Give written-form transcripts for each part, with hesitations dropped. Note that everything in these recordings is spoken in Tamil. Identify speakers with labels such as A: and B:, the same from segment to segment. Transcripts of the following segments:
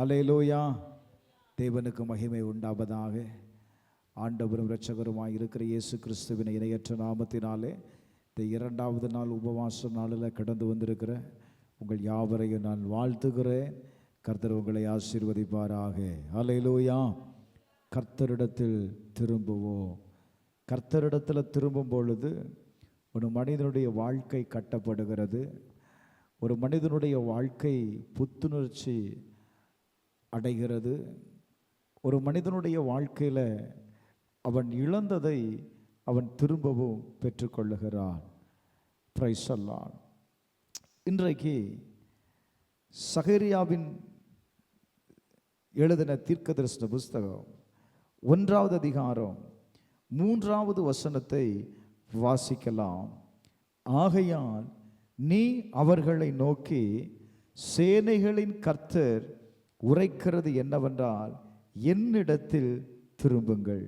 A: அல்லேலூயா. தேவனுக்கு மகிமை உண்டாவதாக. ஆண்டவரும் இரட்சகருமாய் இருக்கிற இயேசு கிறிஸ்துவின் இணையற்ற நாமத்தினாலே இந்த 2வது நாள் உபவாச நாளில் கடந்து வந்திருக்கிற உங்கள் யாவரையும் நான் வாழ்த்துகிறேன். கர்த்தர் உங்களை ஆசீர்வதிப்பாராக. அல்லேலூயா. கர்த்தரிடத்தில் திரும்புவோம். கர்த்தரிடத்தில் திரும்பும் பொழுது ஒரு மனிதனுடைய வாழ்க்கை கட்டப்படுகிறது. ஒரு மனிதனுடைய வாழ்க்கை புத்துணர்ச்சி அடைகிறது. ஒரு மனிதனுடைய வாழ்க்கையில் அவன் இழந்ததை அவன் திரும்பவும் பெற்றுக்கொள்ளுகிறான். பிரைஸ் அல்லாஹ். இன்றைக்கு சகரியாவின் எழுதின தீர்க்கதரிசன புஸ்தகம் 1வது அதிகாரம் 3வது வசனத்தை வாசிக்கலாம். ஆகையால் நீ அவர்களை நோக்கி, சேனைகளின் கர்த்தர் உரைக்கிறது என்னவென்றால், என்னிடத்தில் திரும்புங்கள்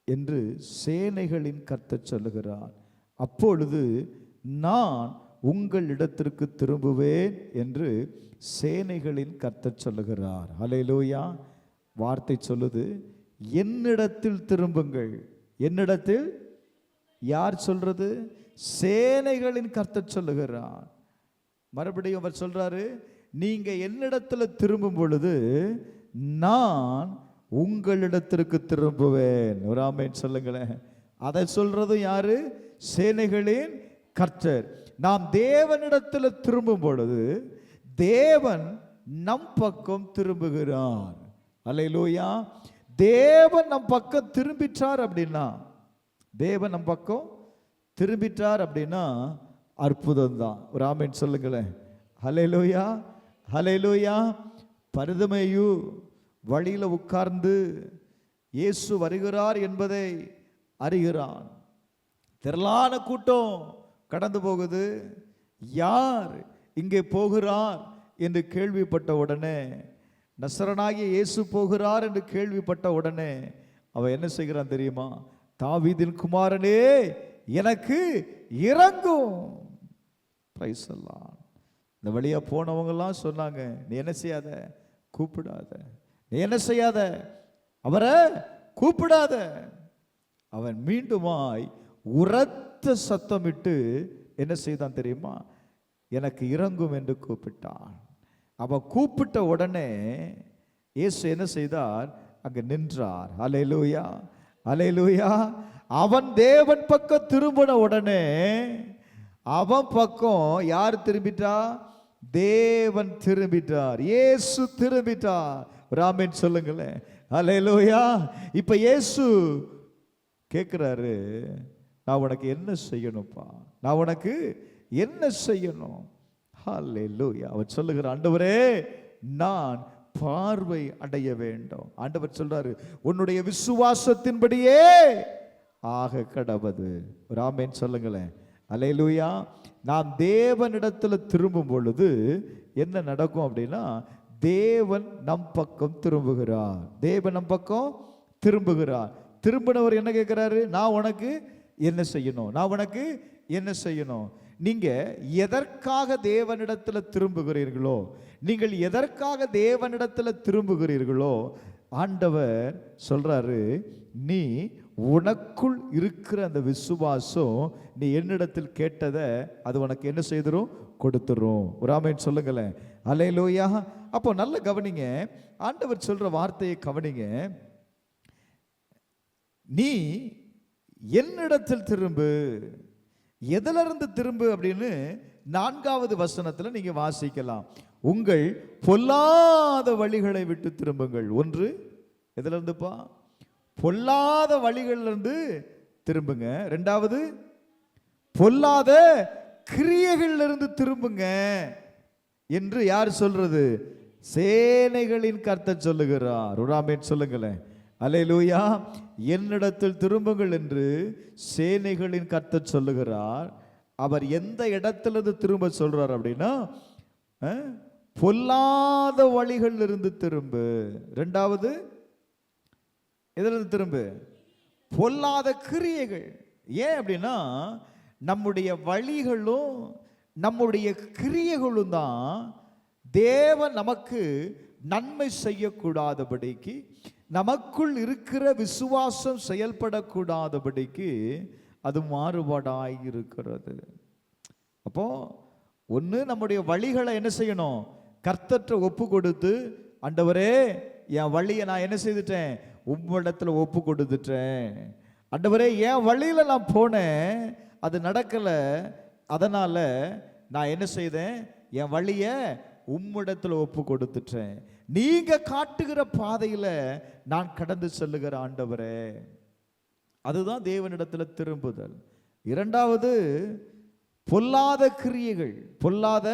A: என்று சேனைகளின் கர்த்தர் சொல்லுகிறார். அப்பொழுது நான் உங்களிடத்திற்கு திரும்புவேன் என்று சேனைகளின் கர்த்தர் சொல்லுகிறார். அல்லேலூயா. வார்த்தை சொல்லுது, என்னிடத்தில் திரும்புங்கள். என்னிடத்தில் யார் சொல்றது? சேனைகளின் கர்த்தர் சொல்லுகிறார். மறுபடியும் அவர் சொல்றாரு, நீங்க என்னிடத்துல திரும்பும் பொழுது நான் உங்களிடத்திற்கு திரும்புவேன். ஒரு ஆமென் சொல்லுங்களேன். அதை சொல்றதும் யாரு? சேனைகளின் கர்த்தர். நாம் தேவனிடத்துல திரும்பும் பொழுது தேவன் நம் பக்கம் திரும்புகிறார். அல்லேலூயா. தேவன் நம் பக்கம் திரும்பிட்டார் அப்படின்னா, தேவன் நம் பக்கம் திரும்பிட்டார் அப்படின்னா அற்புதம் தான். ஒரு ஆமென் சொல்லுங்களேன். ஹல்லேலூயா, ஹல்லேலூயா. பரிதமேயு வழியில் உட்கார்ந்து இயேசு வருகிறார் என்பதை அறிகிறான். திரளான கூட்டம் கடந்து போகுது. யார் இங்கே போகிறார் என்று கேள்விப்பட்ட உடனே, நசரனாகிய இயேசு போகிறார் என்று கேள்விப்பட்ட உடனே அவன் என்ன செய்கிறான் தெரியுமா? தாவீதின் குமாரனே, எனக்கு இறங்கும். பிரைஸ் அல்லாஹ். இந்த வழியா போனவங்கெல்லாம் சொன்னாங்க, நீ என்ன செய்யாத, கூப்பிடாத. நீ என்ன செய்யாத, அவரை கூப்பிடாத. அவன் மீண்டுமாய் உரத்த சத்தமிட்டு என்ன செய்தான் தெரியுமா? எனக்கு இறங்கும் என்று கூப்பிட்டான். அவன் கூப்பிட்ட உடனே இயேசு என்ன செய்தார்? அங்க நின்றார். அல்லேலூயா, அல்லேலூயா. அவன் தேவன் பக்கம் திரும்பின உடனே அவன் பக்கம் யார் திரும்பிட்டா? தேவன் திரும்பிட்டார். இயேசு திரும்பிட்டார். ஆமென் சொல்லுங்களேன். அல்லேலூயா. இப்ப இயேசு கேட்கிறாரு, நான் உனக்கு என்ன செய்யணும்ப்பா? நான் உனக்கு என்ன செய்யணும்? அல்லேலூயா. அவர் சொல்லுகிறார், ஆண்டவரே, நான் பார்வை அடைய வேண்டும். ஆண்டவர் சொல்றாரு, உன்னுடைய விசுவாசத்தின்படியே ஆக கடவது. ஒரு ஆமென் சொல்லுங்களேன். அல்லேலூயா. நாம் தேவனிடத்துல திரும்பும் பொழுது என்ன நடக்கும் அப்படின்னா, தேவன் நம் பக்கம் திரும்புகிறார். தேவன் நம் பக்கம் திரும்புகிறார். திரும்பினவர் என்ன கேட்கிறாரு? நான் உனக்கு என்ன செய்யணும்? நான் உனக்கு என்ன செய்யணும்? நீங்க எதற்காக தேவனிடத்துல திரும்புகிறீர்களோ, நீங்கள் எதற்காக தேவனிடத்துல திரும்புகிறீர்களோ, ஆண்டவர் சொல்றாரு, நீ உனக்குள் இருக்கிற அந்த விசுவாசம், நீ என்னிடத்தில் கேட்டதை அது உனக்கு என்ன செய்துரும்? கொடுத்துரும். ஒரு ஆமென் சொல்லுங்களேன். அல்லேலூயா. அப்போ நல்ல கவனிங்க, ஆண்டவர் சொல்ற வார்த்தையை கவனிங்க. நீ என்னிடத்தில் திரும்பு. எதிலிருந்து திரும்பு அப்படின்னு 4வது வசனத்துல நீங்க வாசிக்கலாம். உங்கள் பொல்லாத வழிகளை விட்டு திரும்புங்கள். ஒன்று, எதுல இருந்துப்பா? பொல்லாத வழிகள்ல இருந்து திரும்புங்க. 2வது, பொல்லாத கிரியைகள்ல இருந்து திரும்புங்க என்று யார் சொல்றது? சேனைகளின் கர்த்தர் சொல்லுகிறார். ஒரு ஆமென் சொல்லுங்களேன். அல்லேலூயா. என்னிடத்தில் திரும்புங்கள் என்று சேனைகளின் கர்த்தர் சொல்லுகிறார். அவர் எந்த இடத்திலிருந்து திரும்ப சொல்றார் அப்படின்னா, பொல்லாத வழிகள் இருந்து திரும்பு. 2வது, எதிலிருந்து திரும்பு? பொல்லாத கிரியைகள். ஏன் அப்படின்னா, நம்முடைய வழிகளும் நம்முடைய கிரியைகளும் தான் தேவன் நமக்கு நன்மை செய்யக்கூடாதபடிக்கு, நமக்குள் இருக்கிற விசுவாசம் செயல்படக்கூடாதபடிக்கு அது மாறுபாடாய் இருக்கிறது. அப்போ ஒன்று, நம்முடைய வழிகளை என்ன செய்யணும்? கர்த்தர்ட்ட ஒப்பு கொடுத்து, ஆண்டவரே என் வழியை நான் என்ன செய்துட்டேன்? உம்மிடத்துல ஒப்பு கொடுத்துட்டேன். ஆண்டவரே என் வழியில நான் போனேன், அது நடக்கல, அதனால நான் என்ன செய்தேன்? என் வழியை உம்மிடத்துல ஒப்பு கொடுத்துட்டேன். நீங்க காட்டுகிற பாதையில நான் கடந்து செல்லுகிற ஆண்டவரே. அதுதான் தேவனிடத்துல திரும்புதல். இரண்டாவது, பொல்லாத கிரியைகள். பொல்லாத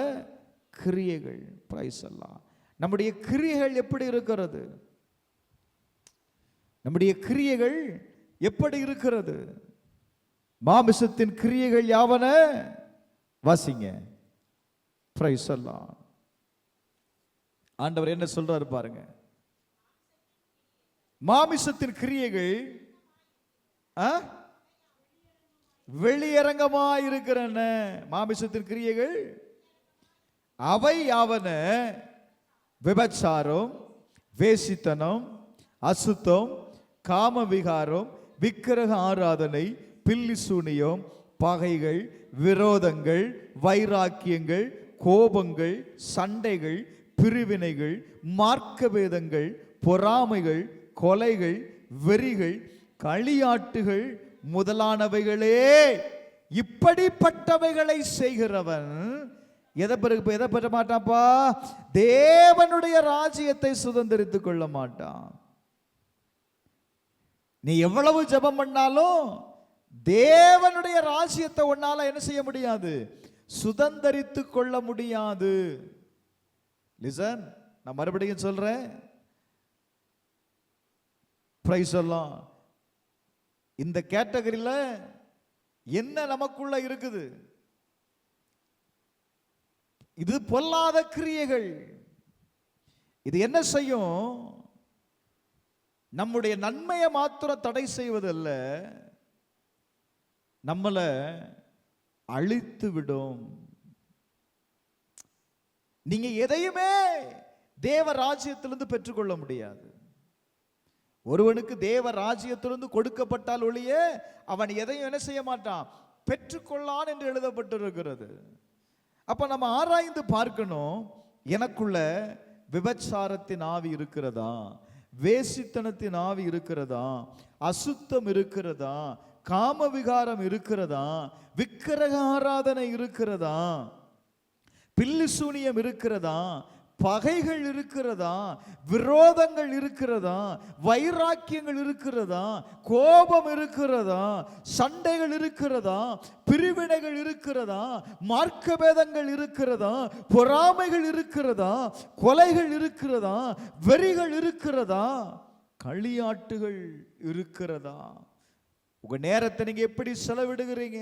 A: கிரியைகள். பிரைஸ் அல்லாஹ். நம்முடைய கிரியைகள் எப்படி இருக்கிறது? நம்முடைய கிரியைகள் எப்படி இருக்கிறது? மாமிசத்தின் கிரியைகள் யாவன? வாசிங்க. பிரைஸ் அல்லாஹ். ஆண்டவர் என்ன சொல்றாரு பாருங்க. மாமிசத்தின் கிரியைகள் வெளியரங்கமாய் இருக்கிறன. மாமிசத்தின் கிரியைகள் அவை யாவன? விபச்சாரம், வேசித்தனம், அசுத்தம், காமவிகாரம், விக்கிரக ஆராதனை, பில்லி சூனியம், பகைகள், விரோதங்கள், வைராக்கியங்கள், கோபங்கள், சண்டைகள், பிரிவினைகள், மார்க்கபேதங்கள், பொறாமைகள், கொலைகள், வெறிகள், களியாட்டுகள் முதலானவைகளே. இப்படிப்பட்டவைகளை செய்கிறவன் எதை பெற மாட்டான்ப்பா? தேவனுடைய ராஜ்யத்தை சுதந்திரித்துக் கொள்ள மாட்டான். நீ எவ்வளவு ஜெபம் பண்ணாலும் தேவனுடைய ராஜ்யத்தை உன்னால என்ன செய்ய முடியாது? சுதந்திரித்துக் கொள்ள முடியாது. லிசன், நான் மறுபடியும் சொல்றேன். பிரைஸ் எல்லாம் இந்த கேட்டகரியில என்ன நமக்குள்ள இருக்குது? இது பொல்லாத கிரியைகள். இது என்ன செய்யும்? நம்முடைய நன்மையை மாத்திரம் தடை செய்வதல்ல, நம்மளை அழித்து விடும். நீங்க எதையுமே தேவ ராஜ்யத்திலிருந்து பெற்றுக்கொள்ள முடியாது. ஒருவனுக்கு தேவ ராஜ்யத்திலிருந்து கொடுக்கப்பட்டால் ஒழிய அவன் எதையும் என்ன செய்ய மாட்டான்? பெற்றுக்கொள்ளான் என்று எழுதப்பட்டிருக்கிறது. அப்ப நம்ம ஆராய்ந்து பார்க்கணும், எனக்குள்ள விபச்சாரத்தின் ஆவி இருக்கிறதா? வேசித்தனத்தின் ஆவி இருக்கிறதா? அசுத்தம் இருக்கிறதா? காமவிகாரம் இருக்கிறதா? விக்கிரக ஆராதனை இருக்கிறதா? பில்லி சூனியம் இருக்கிறதா? பகைகள் இருக்கிறதா? விரோதங்கள் இருக்கிறதா? வைராக்கியங்கள் இருக்கிறதா? கோபம் இருக்கிறதா? சண்டைகள் இருக்கிறதா? பிரிவினைகள் இருக்கிறதா? மார்க்கபேதங்கள் இருக்கிறதா? பொறாமைகள் இருக்கிறதா? கொலைகள் இருக்கிறதா? வெறிகள் இருக்கிறதா? களியாட்டுகள் இருக்கிறதா? உங்க நேரத்தை நீங்க எப்படி செலவிடுகிறீங்க?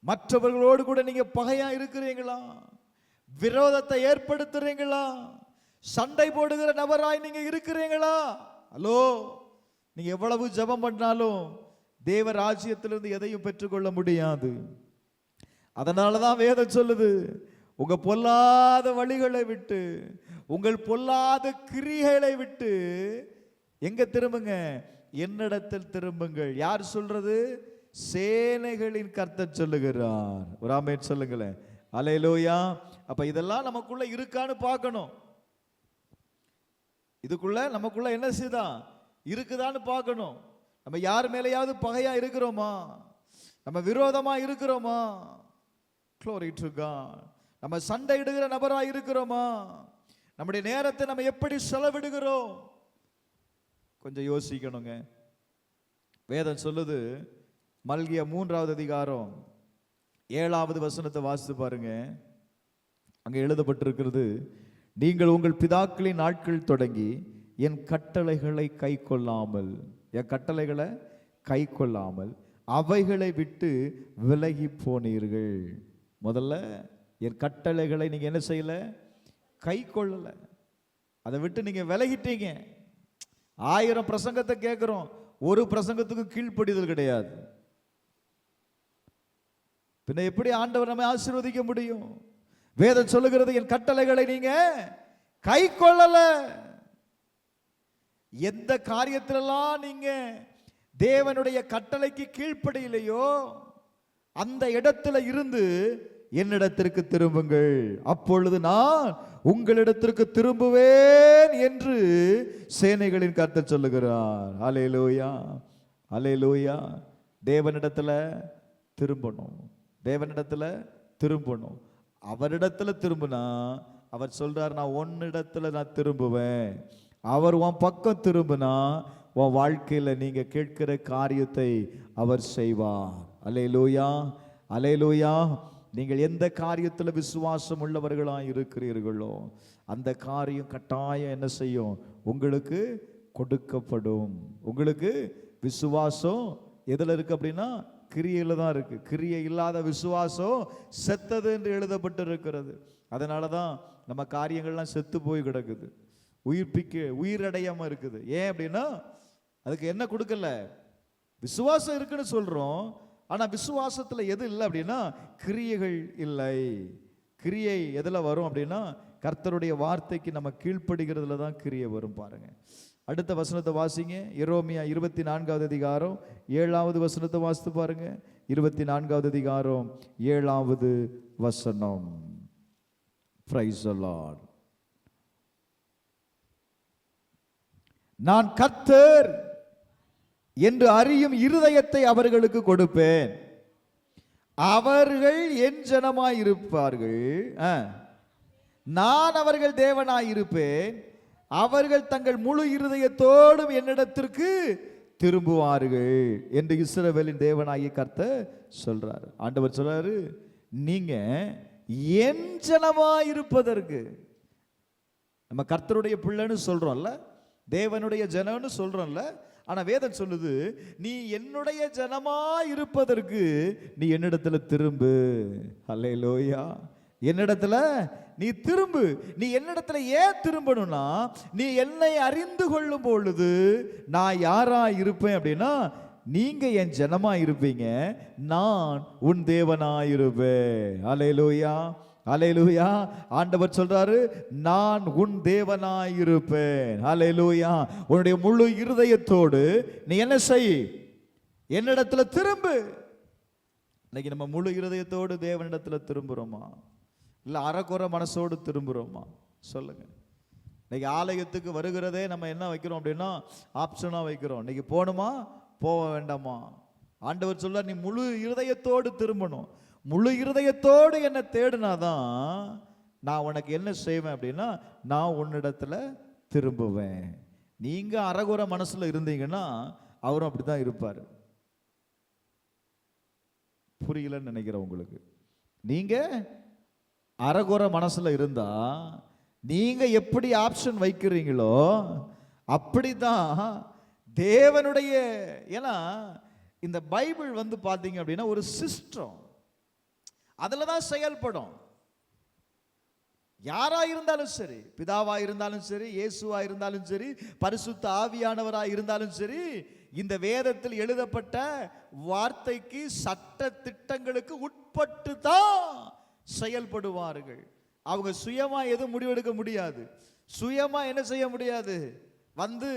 A: மற்றவர்களோடு கூட நீங்க பகையா இருக்கிறீங்களா? விரோதத்தை ஏற்படுத்துறீங்களா? சண்டை போடுகிற நபராய் நீங்க இருக்கிறீங்களா? ஹலோ, நீங்க எவ்வளவு ஜெபம் பண்ணாலும் தேவ ராஜ்யத்திலிருந்து எதையும் பெற்றுக்கொள்ள முடியாது. அதனாலதான் வேதம் சொல்லுது, உங்க பொல்லாத வழிகளை விட்டு, உங்கள் பொல்லாத கிரியைகளை விட்டு எங்க திரும்புங்க? என்னிடத்தில் திரும்புங்கள். யார் சொல்றது? சேனைகளின் கர்த்தர் சொல்லுகிறார். ஒரு ஆமென் சொல்லுங்களேன். அல்லேலூயா. அப்ப இதெல்லாம் நமக்குள்ள இருக்கான்னு பார்க்கணும். இதுக்குள்ள நமக்குள்ள என்ன செய்தான் இருக்குதான்னு பார்க்கணும். நம்ம யார் மேலேயாவது பகையா இருக்கிறோமா? நம்ம விரோதமா இருக்கிறோமா? Glory to God. நம்ம சண்டையிடுகிற நபரா இருக்கிறோமா? நம்முடைய நேரத்தை நம்ம எப்படி செலவிடுகிறோம்? கொஞ்சம் யோசிக்கணுங்க. வேதம் சொல்லுது, மல்கியா 3வது அதிகாரம் 7வது வசனத்தை வாசித்து பாருங்க. அங்க எழுதப்பட்டிருக்கிறது, நீங்கள் உங்கள் பிதாக்களின் நாட்கள் தொடங்கி என் கட்டளைகளை கை கொள்ளாமல், என் கட்டளைகளை கை கொள்ளாமல் அவைகளை விட்டு விலகி போனீர்கள். முதல்ல என் கட்டளைகளை நீங்க என்ன செய்யல? கை கொள்ளல. அதை விட்டு நீங்க விலகிட்டீங்க. 1000 பிரசங்கத்தை கேட்கிறோம், ஒரு பிரசங்கத்துக்கு கீழ்ப்படிதல் கிடையாது. பின்ன எப்படி ஆண்டவர் நம்மை ஆசீர்வதிக்க முடியும்? வேதம் சொல்லுகிறது, என் கட்டளைகளை நீங்க கை கொள்ளல. எந்த காரியத்திலெல்லாம் நீங்க தேவனுடைய கட்டளைக்கு கீழ்ப்படியிலையோ அந்த இடத்துல இருந்து என்னிடத்திற்கு திரும்புங்கள், அப்பொழுது நான் உங்களிடத்திற்கு திரும்புவேன் என்று சேனைகளின் கர்த்தர் சொல்லுகிறார். அல்லேலூயா, அல்லேலூயா. தேவனிடத்துல திரும்பணும், தேவனிடத்துல திரும்பணும். அவரிடத்துல திரும்பினா அவர் சொல்றார், நான் உன்னிடத்துல நான் திரும்புவேன். அவர் உன் பக்கம் திரும்பினா உன் வாழ்க்கையில நீங்க கேட்கிற காரியத்தை அவர் செய்வார். அல்லேலூயா, அல்லேலூயா. நீங்கள் எந்த காரியத்தில் விசுவாசம் உள்ளவர்களாக இருக்கிறீர்களோ அந்த காரியம் கட்டாயம் என்ன செய்யும், உங்களுக்கு கொடுக்கப்படும். உங்களுக்கு விசுவாசம் எதில் இருக்கு அப்படின்னா கிரியையில் தான் இருக்கு. கிரியை இல்லாத விசுவாசம் செத்தது என்று எழுதப்பட்டு இருக்கிறது. அதனால தான் நம்ம காரியங்கள்லாம் செத்து போய் கிடக்குது, உயிரடையாம இருக்குது. ஏன் அப்படின்னா அதுக்கு என்ன கொடுக்கல, விசுவாசம் இருக்குன்னு சொல்றோம், ஆனா விசுவாசத்துல எது இல்லை அப்படின்னா கிரியைகள் இல்லை. கிரியை எதுல வரும் அப்படின்னா கர்த்தருடைய வார்த்தைக்கு நம்ம கீழ்ப்படுகிறதுல தான் கிரியை வரும். பாருங்க, அடுத்த வசனத்தை வாசிங்க. எரோமியா 24வது அதிகாரம் 7வது வசனத்தை வாசித்து பாருங்க. 24வது அதிகாரம் 7வது வசனம். Praise the Lord. நான் கர்த்தர் என்று அறியும் இருதயத்தை அவர்களுக்கு கொடுப்பேன், அவர்கள் என் ஜனமாய் இருப்பார்கள், நான் அவர்கள் தேவனாய் இருப்பேன், அவர்கள் தங்கள் முழு இருதயத்தோடும் என்னிடத்திற்கு திரும்புவார்கள் என்று இஸ்ரவேலின் தேவனாகிய கர்த்தர் சொல்றாரு. ஆண்டவர் சொல்றாரு, நீங்க என் ஜனமாய் இருப்பதற்கு, நம்ம கர்த்தருடைய பிள்ளைன்னு சொல்றோம்ல, தேவனுடைய ஜனம்னு சொல்றோம்ல, ஆனா வேதம் சொல்லுது, நீ என்னுடைய ஜனமா இருப்பதற்கு நீ என்னிடத்துல திரும்பு. அல்லேலூயா. என்னிடத்துல நீ திரும்பு. நீ என்னிடத்துல ஏன் திரும்பணும்னா, நீ என்னை அறிந்து கொள்ளும் பொழுது நான் யாரா இருப்பேன் அப்படின்னா நீங்க என் ஜனமா இருப்பீங்க, நான் உன் தேவனாயிருப்பேன். அல்லேலூயா, அல்லேலூயா. ஆண்டவர் சொல்றாரு, நான் உன் தேவனாயிருப்பேன். அல்லேலூயா. உன்னுடைய முழு இருதயத்தோடு நீ என்ன செய், என்னிடத்துல திரும்பு. இன்னைக்கு நம்ம முழு இருதயத்தோடு தேவனிடத்துல திரும்புறோமா, இல்ல அரைக்குறை மனசோடு திரும்புறோமா? சொல்லுங்க. இன்னைக்கு ஆலயத்துக்கு வருகிறதே நம்ம என்ன வைக்கிறோம் அப்படின்னா ஆப்ஷனா வைக்கிறோம். இன்னைக்கு போகணுமா போக வேண்டாமா? ஆண்டவர் சொல்றார், நீ முழு இருதயத்தோடு திரும்பணும். முழு இருதயத்தோடு என்னை தேடினாதான் நான் உனக்கு என்ன செய்வேன் அப்படின்னா நான் உன்னிடத்துல திரும்புவேன். நீங்க அரைகுறை மனசுல இருந்தீங்கன்னா அவரும் அப்படித்தான் இருப்பார். புரியலன்னு நினைக்கிறேன் உங்களுக்கு. நீங்க அரைகுறை மனசுல இருந்தா நீங்க எப்படி ஆப்ஷன் வைக்கிறீங்களோ அப்படிதான் தேவனுடைய, ஏன்னா இந்த பைபிள் வந்து பாத்தீங்க அப்படின்னா ஒரு சிஸ்டம், அதுல தான் செயல்படும். யாரா இருந்தாலும் சரி, பிதாவா இருந்தாலும் சரி, இயேசுவா இருந்தாலும் சரி, பரிசுத்த ஆவியானவரா இருந்தாலும் சரி, இந்த வேதத்தில் எழுதப்பட்ட வார்த்தைக்கு சட்ட திட்டங்களுக்கு உட்பட்டு தான் செயல்படுவார்கள். அவங்க சுயமா எதுவும் முடிவெடுக்க முடியாது, சுயமா என்ன செய்ய முடியாது, வந்து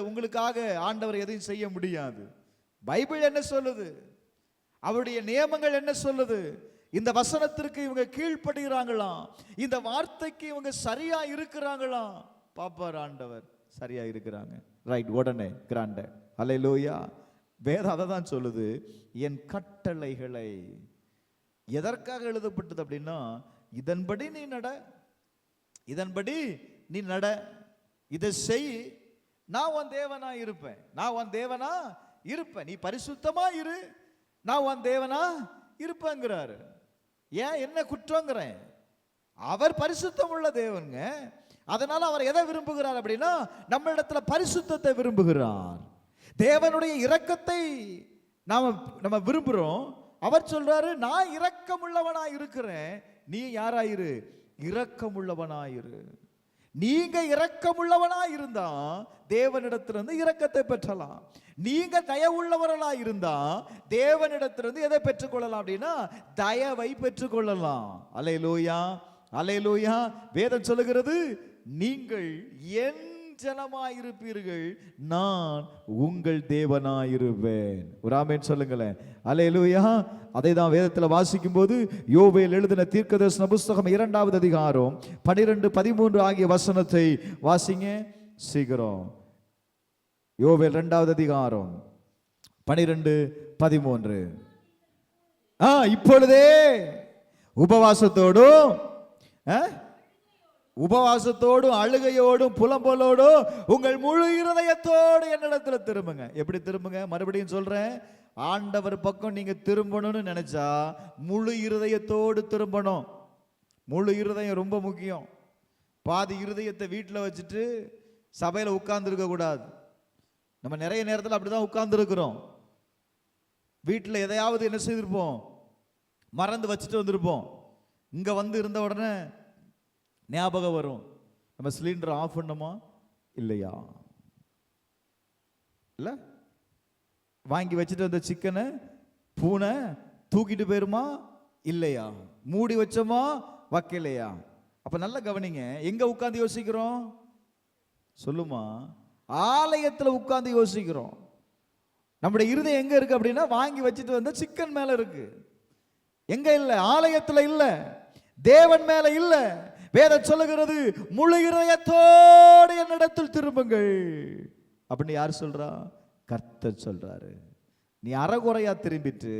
A: உங்களுக்காக ஆண்டவர் எதையும் செய்ய முடியாது. பைபிள் என்ன சொல்லுது, அவருடைய நியமங்கள் என்ன சொல்லுது, இந்த வசனத்திற்கு இவங்க கீழ்ப்படுகிறாங்களாம், இந்த வார்த்தைக்கு இவங்க சரியா இருக்கிறாங்களாம், பாப்பார் ஆண்டவர் சரியா இருக்கிறாங்க, ரைட், உடனே கிராண்ட. அல்லேலூயா. வேதம் அதை தான் சொல்லுது, என் கட்டளைகளை. எதற்காக எழுதப்பட்டது அப்படின்னா இதன்படி நீ நட, இதன்படி நீ நட, இதை செய், நான் உன் தேவனா இருப்பேன், நான் உன் தேவனா இருப்பேன், நீ பரிசுத்தமா இரு, நான் உன் தேவனா இருப்பேங்கிறாரு. ஏன் என்ன குற்றங்கிறேன், அவர் பரிசுத்தம் உள்ள தேவனுங்க. அதனால அவர் எதை விரும்புகிறார் அப்படின்னா நம்ம இடத்துல பரிசுத்தத்தை விரும்புகிறார். தேவனுடைய இரக்கத்தை நம்ம விரும்புகிறோம். அவர் சொல்றாரு, நான் இரக்கமுள்ளவனா இருக்கிறேன், நீ யாராயிரு, இரக்கமுள்ளவனாயிரு. நீங்க இரக்கமுள்ளவனா இருந்தா தேவனிடத்திலிருந்து இரக்கத்தை பெற்றலாம். நீங்க தயவுள்ளவர்களா இருந்தா தேவனிடத்திலிருந்து எதை பெற்றுக்கொள்ளலாம் அப்படின்னா தயவை பெற்றுக்கொள்ளலாம். அல்லேலூயா, அல்லேலூயா. வேதம் சொல்லுகிறது, நீங்கள் என் ஜனமாயிருப்பீர்கள், நான் உங்கள் தேவனாயிருப்பேன். ஒரு ஆமென் சொல்லுங்களேன். அல்லேலூயா. அதை தான் வேதத்தில் வாசிக்கும் போது யோவேல் எழுதின தீர்க்கதரிசன புஸ்தகம் 2வது அதிகாரம் 12, 13 ஆகிய வசனத்தை வாசிங்க சீக்கிரம். யோவேல் 2வது அதிகாரம் 12, 13. இப்பொழுதே உபவாசத்தோடும் அழுகையோடும் புலம்பலோடும் உங்கள் முழு இருதயத்தோடு என்னிடத்துல திரும்புங்க. எப்படி திரும்புங்க? மறுபடியும் சொல்றேன், ஆண்டவர் பக்கம் நீங்க திரும்பணும்னு நினைச்சா முழு இருதயத்தோடு திரும்பணும். முழு இருதயம் ரொம்ப முக்கியம். பாதி இருதயத்தை வீட்டில் வச்சுட்டு சபையில் உட்கார்ந்துருக்க கூடாது. நம்ம நிறைய நேரத்தில் அப்படிதான் உட்கார்ந்துருக்கிறோம். வீட்டில் எதையாவது என்ன செய்திருப்போம், மறந்து வச்சுட்டு வந்திருப்போம். இங்கே வந்து இருந்த உடனே ஞாபகம் வரும், நம்ம சிலிண்டர் ஆஃப் பண்ணோமா இல்லையா, இல்லை வாங்கி வச்சுட்டு வந்த சிக்கனை பூனை தூக்கிட்டு போயிருமா இல்லையா, மூடி வச்சோமா வைக்கலையா. அப்ப நல்ல கவனிங்க, எங்க உட்கார்ந்து யோசிக்கிறோம் சொல்லுமா? ஆலயத்தில் உட்கார்ந்து யோசிக்கிறோம். நம்முடைய இருதயம் எங்க இருக்கு அப்படின்னா வாங்கி வச்சுட்டு வந்த சிக்கன் மேல இருக்கு. எங்க இல்லை? ஆலயத்தில் இல்லை, தேவன் மேல இல்லை. வேதம் சொல்லுகிறது, முழு இருதயத்தோடு என்னிடத்தில் திரும்புங்கள் அப்படின்னு யார் சொல்றா? கர்த்தர் சொல்றாரு. நீ அறகுறையா திரும்பிட்டு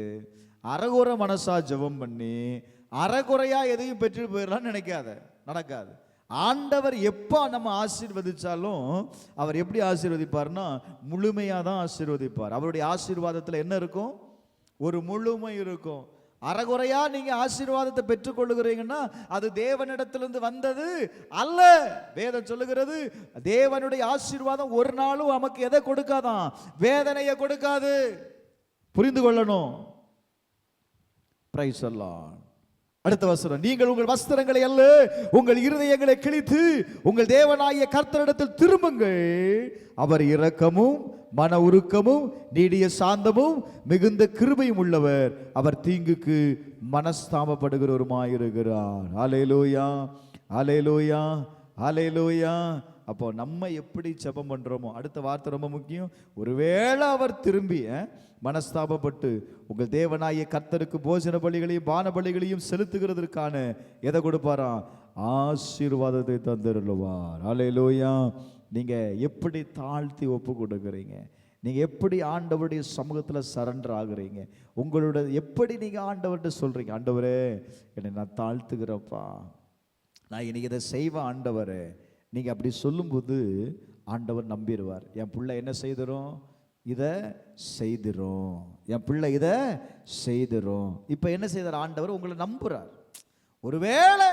A: அறகுறை மனசா ஜெபம் பண்ணி அறகுறையா எதையும் பெற்று போயிடலாம் நினைக்காத, நடக்காது. ஆண்டவர் எப்போ நம்ம ஆசீர்வதிச்சாலும் அவர் எப்படி ஆசீர்வதிப்பார்னா முழுமையாக தான் ஆசீர்வதிப்பார். அவருடைய ஆசீர்வாதத்தில் என்ன இருக்கும்? ஒரு முழுமை இருக்கும். அறகுறையா நீங்க ஆசீர்வாதத்தை பெற்றுக் கொள்ளுகிறீங்கன்னா அது தேவனிடத்திலிருந்து வந்தது அல்ல. வேதம் சொல்லுகிறது, தேவனுடைய ஆசீர்வாதம் ஒரு நாளும் நமக்கு எதை கொடுக்காதான்? வேதனையை கொடுக்காது. புரிந்து கொள்ளணும். பிரைஸ் அல்லாஹ். அடுத்த வசனம், நீங்கள் உங்கள் வஸ்திரங்களை அல்ல உங்கள் இருதயங்களை கிழித்து உங்கள் தேவனாகிய கர்த்தரிடத்தில் திரும்புங்கள். அவர் இரக்கமும் மன உருக்கமும் நீடிய சாந்தமும் மிகுந்த கிருபையும் உள்ளவர். அவர் தீங்குக்கு மனஸ்தாபப்படுகிறவருமாயிருக்கிறார். அல்லேலூயா, அல்லேலூயா, அல்லேலூயா. அப்போ நம்ம எப்படி ஜெபம் பண்றோமோ, அடுத்த வார்த்தை ரொம்ப முக்கியம். ஒருவேளை அவர் திரும்பி மனஸ்தாபப்பட்டு உங்கள் தேவனாகிய கர்த்தருக்கு போஜன பலிகளையும் பான பலிகளையும் செலுத்துகிறதற்கான எதை கொடுப்பாராம்? ஆசீர்வாதத்தை தந்திருவார். அல்லேலூயா. நீங்க எப்படி தாழ்த்தி ஒப்பு கொடுக்குறீங்க, நீங்க எப்படி ஆண்டவருடைய சமூகத்தில் சரண்டர் ஆகுறீங்க, உங்களோட எப்படி நீங்க ஆண்டவர்கிட்ட சொல்றீங்க, ஆண்டவரே என்னை நான் தாழ்த்துக்கிறப்பா, நான் இன்னைக்கு இதை செய்வேன் ஆண்டவரே. நீங்க அப்படி சொல்லும்போது ஆண்டவர் நம்பிடுவார். என் பிள்ளை என்ன செய்திரும்? இதை செய்திரும். என் பிள்ளை இதை செய்திரும். இப்ப என்ன செய்தார் ஆண்டவர்? உங்களை நம்புறார். ஒருவேளை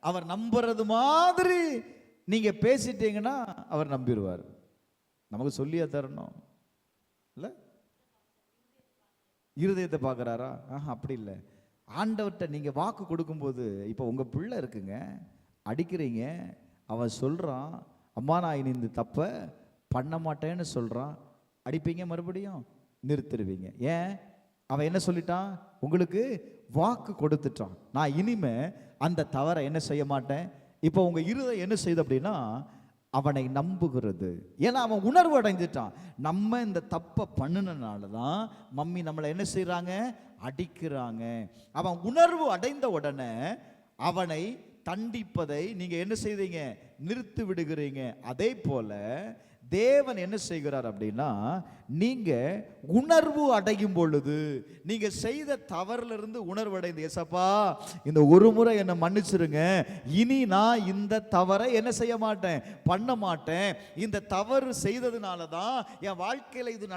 A: அவர் நம்புறது மாதிரி நீங்க பேசிட்டீங்கன்னா அவர் நம்பிடுவார். நமக்கு சொல்லியா தரணும் இல்ல? இருதயத்தை பார்க்கறாரா? அப்படி இல்லை. ஆண்டவர்கிட்ட நீங்க வாக்கு கொடுக்கும்போது, இப்போ உங்க பிள்ளை இருக்குங்க, அடிக்கிறீங்க, அவன் சொல்றான், அம்மா நான் இனி இந்த தப்பை பண்ண மாட்டேன்னு சொல்றான், அடிப்பீங்க, மறுபடியும் நிறுத்திடுவீங்க. ஏன்? அவன் என்ன சொல்லிட்டான்? உங்களுக்கு வாக்கு கொடுத்துட்டான், நான் இனிமே அந்த தவறை என்ன செய்ய மாட்டேன். இப்போ உங்க இருதயம் என்ன செய்யுது அப்படின்னா அவனை நம்புகிறது. ஏன்னா அவன் உணர்வு அடைஞ்சிட்டான். நம்ம இந்த தப்பை பண்ணினால தான் மம்மி நம்மளை என்ன செய்யறாங்க? அடிக்கிறாங்க. அவன் உணர்வு அடைந்த உடனே அவனை தண்டிப்பதை நீங்க என்ன செய்தீங்க? நிறுத்தி விடுகிறீங்க. அதே போல தேவன் என்ன செய்கிறார் அப்படின்னா, நீங்க உணர்வு அடையும் பொழுது, நீங்க செய்த தவறுல இருந்து உணர்வு அடைந்து, ஏசப்பா இந்த ஒரு முறை என்னை மன்னிச்சிருங்க, இனி நான் இந்த தவறை என்ன செய்ய மாட்டேன், பண்ண மாட்டேன், இந்த தவறு செய்ததுனால தான் என் வாழ்க்கையில இது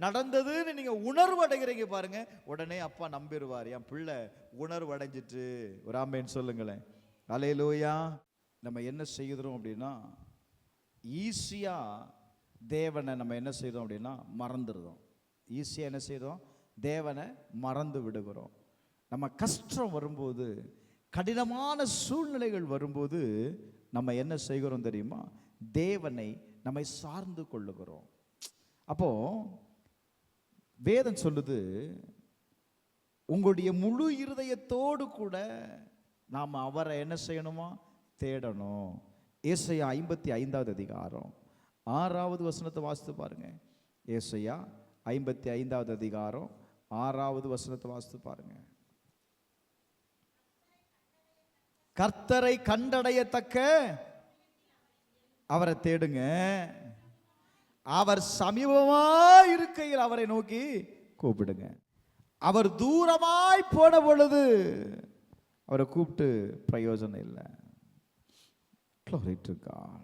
A: நடந்ததுன்னு நீங்க உணர்வு அடைகிறீங்க பாருங்க, உடனே அப்பா நம்பிடுவார். என் பிள்ளை உணர்வு அடைஞ்சிட்டு. ஒரு ஆமென் சொல்லுங்களேன். அல்லேலூயா. நம்ம என்ன செய்கிறோம் அப்படின்னா, ஈஸியா தேவனை நம்ம என்ன செய்தோம் அப்படின்னா மறந்துடுறோம். ஈஸியா என்ன செய்தோம்? தேவனை மறந்து விடுகிறோம். நம்ம கஷ்டம் வரும்போது, கடினமான சூழ்நிலைகள் வரும்போது நம்ம என்ன செய்கிறோம் தெரியுமா? தேவனை நம்மை சார்ந்து கொள்ளுகிறோம். அப்போ வேதம் சொல்லுது, உங்களுடைய முழு இருதயத்தோடு கூட நாம் அவரை என்ன செய்யணுமா? தேடணும். ஏசாயா 55வது அதிகாரம் 6வது வசனத்தை வாசித்து பாருங்க. ஏசாயா 55வது அதிகாரம் 6வது வசனத்தை வாசித்து பாருங்க. கர்த்தரை கண்டடையத்தக்க அவரை தேடுங்க, அவர் சமீபமாய் இருக்கையில் அவரை நோக்கி கூப்பிடுங்க. அவர் தூரமாய் போன பொழுது அவரை கூப்பிட்டு பிரயோஜனம் இல்லை. Glory to God.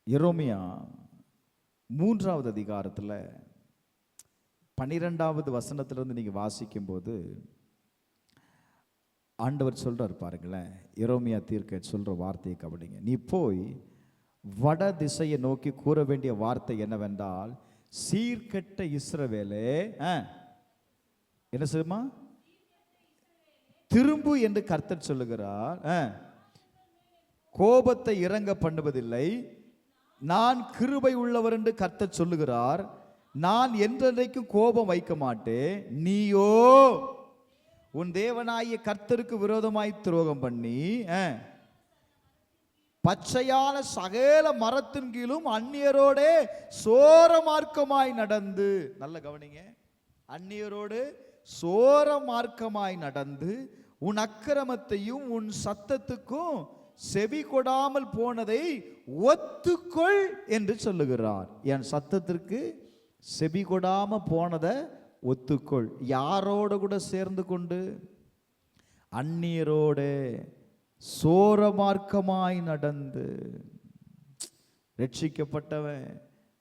A: எரேமியா 3வது அதிகாரத்தில் 12வது வசனத்திலிருந்து நீங்க வாசிக்கும் போது ஆண்டவர் சொல்றார் பாருங்களேன். எரேமியா தீர்க்க சொல்ற வார்த்தையை கவனிங்க. நீ போய் வட திசையை நோக்கி கூற வேண்டிய வார்த்தை என்னவென்றால், சீர்கெட்ட இஸ்ரவேலே என்ன செய்யுமா? திரும்பு என்று கர்த்தர் சொல்லுகிறார். கோபத்தை இறங்க பண்ணுவதில்லை, நான் கிருபை உள்ளவர் என்று கர்த்தர் சொல்லுகிறார். நான் என்றைக்கும் கோபம் வைக்க மாட்டேன். நீயோ உன் தேவனாகிய கர்த்தருக்கு விரோதமாய் துரோகம் பண்ணி பச்சையான சகல மரத்தின் கீழும் அந்நியரோடே சோர மார்க்கமாய் நடந்து, நல்ல கவனிங்க, அந்நியரோடு சோர மார்க்கமாய் நடந்து உன் அக்கிரமத்தையும் உன் சத்தத்துக்கும் செவி கொடாமல் போனதை ஒத்துக்கொள் என்று சொல்லுகிறார். என் சத்தத்திற்கு செவி கொடாம போனதை ஒத்துக்கொள். யாரோட கூட சேர்ந்து கொண்டு? அந்நியரோட சோர மார்க்கமாய் நடந்து. ரட்சிக்கப்பட்டவன்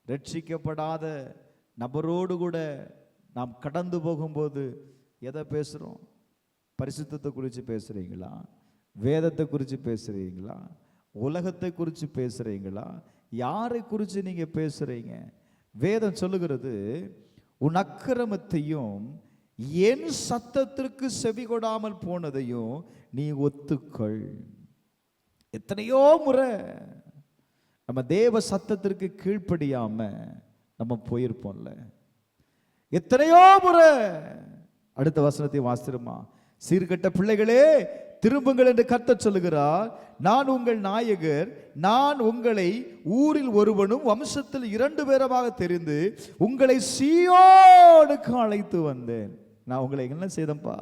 A: ரட்சிக்கப்படாத நபரோடு கூட நாம் கடந்து போகும்போது எதை பேசுகிறோம்? பரிசுத்தத்தை குறித்து பேசுகிறீங்களா? வேதத்தை குறித்து பேசுகிறீங்களா? உலகத்தை குறித்து பேசுகிறீங்களா? யாரை குறித்து நீங்கள் பேசுகிறீங்க? வேதம் சொல்லுகிறது, உன் அக்கிரமத்தையும் என் சத்தத்திற்கு செவி கொடாமல் போனதையும் நீ ஒத்துக்கொள். எத்தனையோ முறை நம்ம தேவ சத்தத்திற்கு கீழ்ப்படியாம நம்ம போயிருப்போம்ல. எத்தனையோ முறை. அடுத்த வசனத்தை வாசிருமா. சீர்கெட்ட பிள்ளைகளே திரும்புங்கள் என்று கர்த்தர் சொல்லுகிறார். நான் உங்கள் நாயகர், நான் உங்களை ஊரில் ஒருவனும் வம்சத்தில் 2 பேரமாக தெரிந்து உங்களை சீயோனுக்கு அழைத்து வந்தேன். நான் உங்களை என்ன செய்தேன்ப்பா?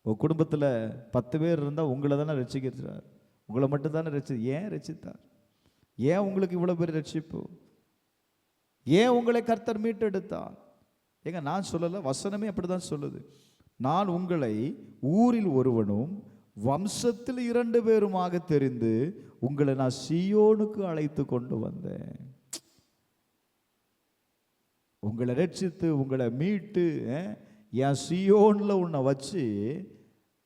A: உங்க குடும்பத்தில் 10 பேர் இருந்தால் உங்களை தானே ரட்சிக்கிறார். உங்களை மட்டும் தானே ஏன் ரட்சித்தார்? ஏன் உங்களுக்கு இவ்வளோ பேர் ரட்சிப்பு? ஏன் உங்களை கர்த்தர் மீட்டெடுத்தார்? ஏங்க நான் சொல்லலை, வசனமே அப்படிதான் சொல்லுது. நான் உங்களை ஊரில் ஒருவனும் வம்சத்தில் 2 பேருமாக தெரிந்து உங்களை நான் சீயோனுக்கு அழைத்து கொண்டு வந்தேன். உங்களை ரட்சித்து உங்களை மீட்டு என் சீயோன்ல உன்னை வச்சு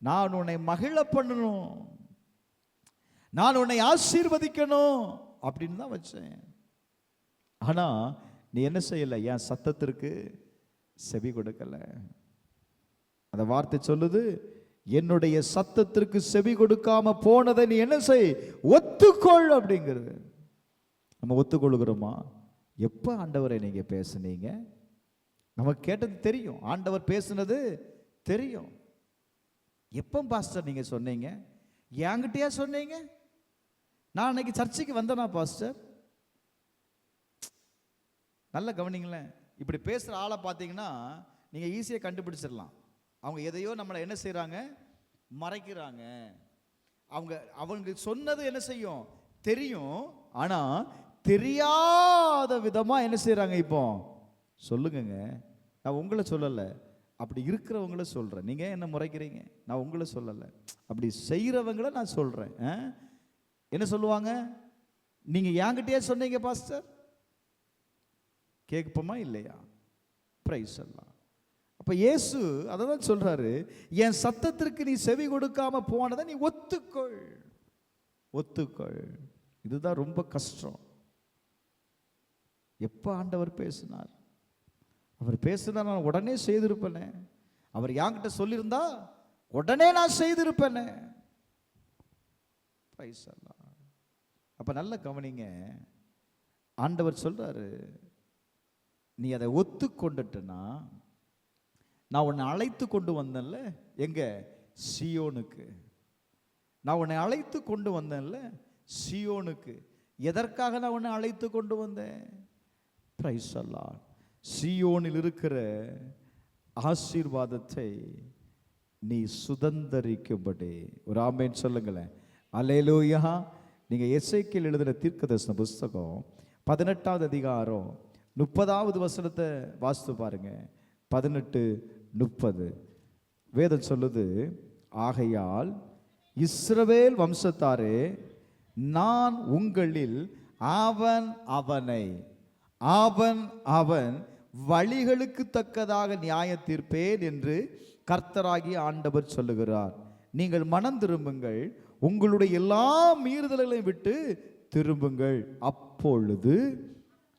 A: நான் உன்னை மகிழ பண்ணணும், நான் உன்னை ஆசீர்வதிக்கணும் அப்படின்னு தான் வச்சேன். ஆனா நீ என்ன செய்யல? என் சத்தத்திற்கு செவி கொடுக்கல. அந்த வார்த்தை சொல்லுது, என்னுடைய சத்தத்திற்கு செவி கொடுக்காம போனதை நீ என்ன செய்? ஒத்துக்கொள் அப்படிங்கிறது. நம்ம ஒத்துக்கொள்கிறோமா? எப்போ ஆண்டவரை நீங்க பேசுனீங்க? நமக்கு கேட்டது தெரியும், ஆண்டவர் பேசுனது தெரியும். எப்போ பாஸ்டர் நீங்க சொன்னீங்க? என்கிட்டயா சொன்னீங்க? நான் அன்னைக்கு சர்ச்சைக்கு வந்தேனா பாஸ்டர்? நல்ல கவனிங்களேன். இப்படி பேசுகிற ஆளை பார்த்தீங்கன்னா நீங்கள் ஈஸியாக கண்டுபிடிச்சிடலாம். அவங்க எதையோ நம்மளை என்ன செய்கிறாங்க? மறைக்கிறாங்க. அவங்க சொன்னது என்ன செய்யும்? தெரியும். ஆனால் தெரியாத விதமாக என்ன செய்கிறாங்க? இப்போ சொல்லுங்க, நான் உங்களை சொல்லலை, அப்படி இருக்கிறவங்கள சொல்கிறேன். நீங்கள் என்ன முறைக்கிறீங்க? நான் உங்களை சொல்லலை, அப்படி செய்கிறவங்கள நான் சொல்கிறேன். என்ன சொல்லுவாங்க? நீங்கள் என்கிட்டயே சொன்னீங்க பாஸ்டர், கேட்போமா இல்லையா? பிரைஸ் எல்லாம். அப்ப இயேசு அதை தான் சொல்றாரு, என் சத்தத்திற்கு நீ செவி கொடுக்காம போனதை நீ ஒத்துக்கொள், ஒத்துக்கொள். இதுதான் ரொம்ப கஷ்டம். எப்ப ஆண்டவர் பேசினார்? அவர் பேசினா நான் உடனே செய்திருப்பேனே. அவர் என்கிட்ட சொல்லியிருந்தா உடனே நான் செய்திருப்பேனே. பிரைஸ் எல்லாம். அப்ப நல்ல கவனிங்க, ஆண்டவர் சொல்றாரு, நீ அதை ஒத்துக்கொண்டுட்டனா, நான் உன்னை அழைத்து கொண்டு வந்தேன்ல, எங்க? சியோனுக்கு. நான் உன்னை அழைத்து கொண்டு வந்தேன்ல சியோனுக்கு. எதற்காக நான் உன்னை அழைத்து கொண்டு வந்தேன்? Praise the lord. சியோனில் இருக்கிற ஆசீர்வாதத்தை நீ சுதந்தரிக்கும்படி. ஒரு ஆமென் சொல்லுங்களேன். அல்லேலூயா. நீங்க எசேக்கியேல் எழுதின தீர்க்கதரிசன புஸ்தகம் 18வது அதிகாரம் 30வது வசனத்தை வாசித்து பாருங்க. 18:30 வேதம் சொல்லுது, ஆகையால் இஸ்ரவேல் வம்சத்தாரே, நான் உங்களில் அவன் அவன் வழிகளுக்கு தக்கதாக நியாய தீர்ப்பேன் என்று கர்த்தராகிய ஆண்டவர் சொல்லுகிறார். நீங்கள் மனம் திரும்புங்கள், உங்களுடைய எல்லா மீறுதல்களையும் விட்டு திரும்புங்கள், அப்பொழுது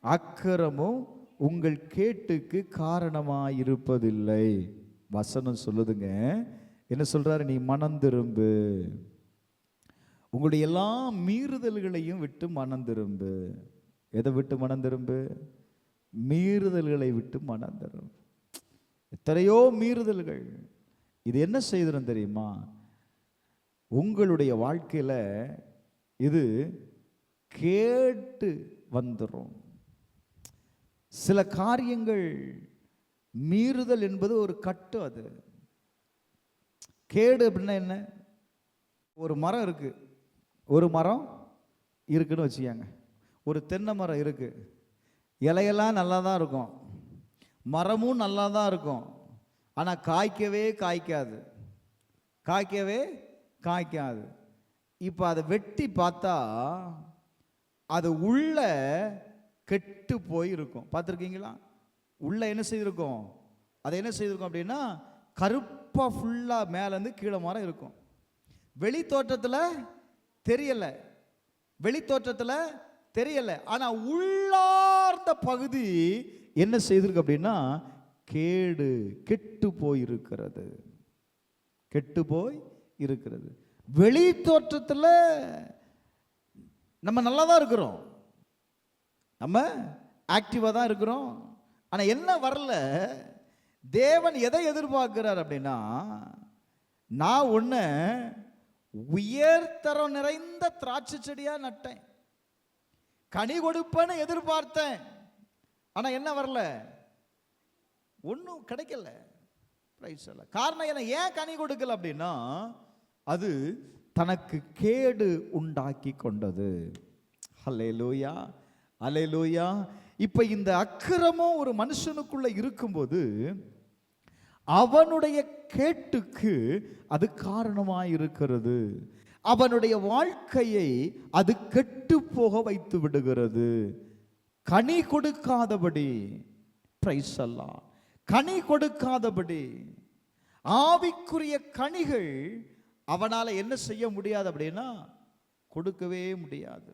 A: அக்கிரமம் உங்கள் கேட்டுக்கு காரணமாயிருப்பதில்லை. வசனம் சொல்லுதுங்க. என்ன சொல்றாரு? நீ மனம் திரும்பு, உங்களுடைய எல்லா மீறுதல்களையும் விட்டு மனம் திரும்பு. எதை விட்டு மனம் திரும்பு? மீறுதல்களை விட்டு மனம் திரும்பு. எத்தனையோ மீறுதல்கள். இது என்ன செய்திரும் தெரியுமா? உங்களுடைய வாழ்க்கையில இது கேட்டு வந்துடும். சில காரியங்கள், மீறுதல் என்பது ஒரு கட்டு. அது கேடு அப்படின்னா என்ன? ஒரு மரம் இருக்கு, ஒரு மரம் இருக்குன்னு வச்சுக்கோங்க. ஒரு தென்னை மரம் இருக்கு, இலையெல்லாம் நல்லா தான் இருக்கும், மரமும் நல்லா தான் இருக்கும், ஆனால் காய்க்கவே காய்க்காது. இப்போ அதை வெட்டி பார்த்தா அது உள்ள கெட்டு போய் இருக்கும். பார்த்துருக்கீங்களா? உள்ள என்ன செய்திருக்கும்? அதை என்ன செய்திருக்கும் அப்படின்னா, கருப்பா ஃபுல்லா மேலேருந்து கீழே மரம் இருக்கும். வெளி தோற்றத்தில் தெரியல, ஆனா உள்ளார்ந்த பகுதி என்ன செய்திருக்கு அப்படின்னா, கெட்டு போய் இருக்கிறது. வெளி தோற்றத்தில் நம்ம நல்லா தான் இருக்கிறோம், நம்ம ஆக்டிவா தான் இருக்கிறோம். ஆனா என்ன வரல? தேவன் எதை எதிர்பார்க்கிறார் அப்படின்னா, நான் உன்னை உயர்தரம் நிறைந்த திராட்சை செடியா நட்டேன், கனி கொடுப்பேன்னு எதிர்பார்த்தேன். ஆனா என்ன வரல? ஒன்றும் கிடைக்கல. காரணம் என்ன? ஏன் கனி கொடுக்கல அப்படின்னா, அது தனக்கு கேடு உண்டாக்கி கொண்டது. அல்லேலூயா, அல்லேலூயா. இப்ப இந்த அக்கிரமம் ஒரு மனுஷனுக்குள்ள இருக்கும்போது அவனுடைய கேட்டுக்கு அது காரணமாயிருக்கிறது. அவனுடைய வாழ்க்கையை அது கெட்டு போக வைத்து விடுகிறது. கனி கொடுக்காதபடி, பிரைஸ் அல்லாஹ், கனி கொடுக்காதபடி, ஆவிக்குரிய கனிகள் அவனால என்ன செய்ய முடியாது அப்படின்னா, கொடுக்கவே முடியாது.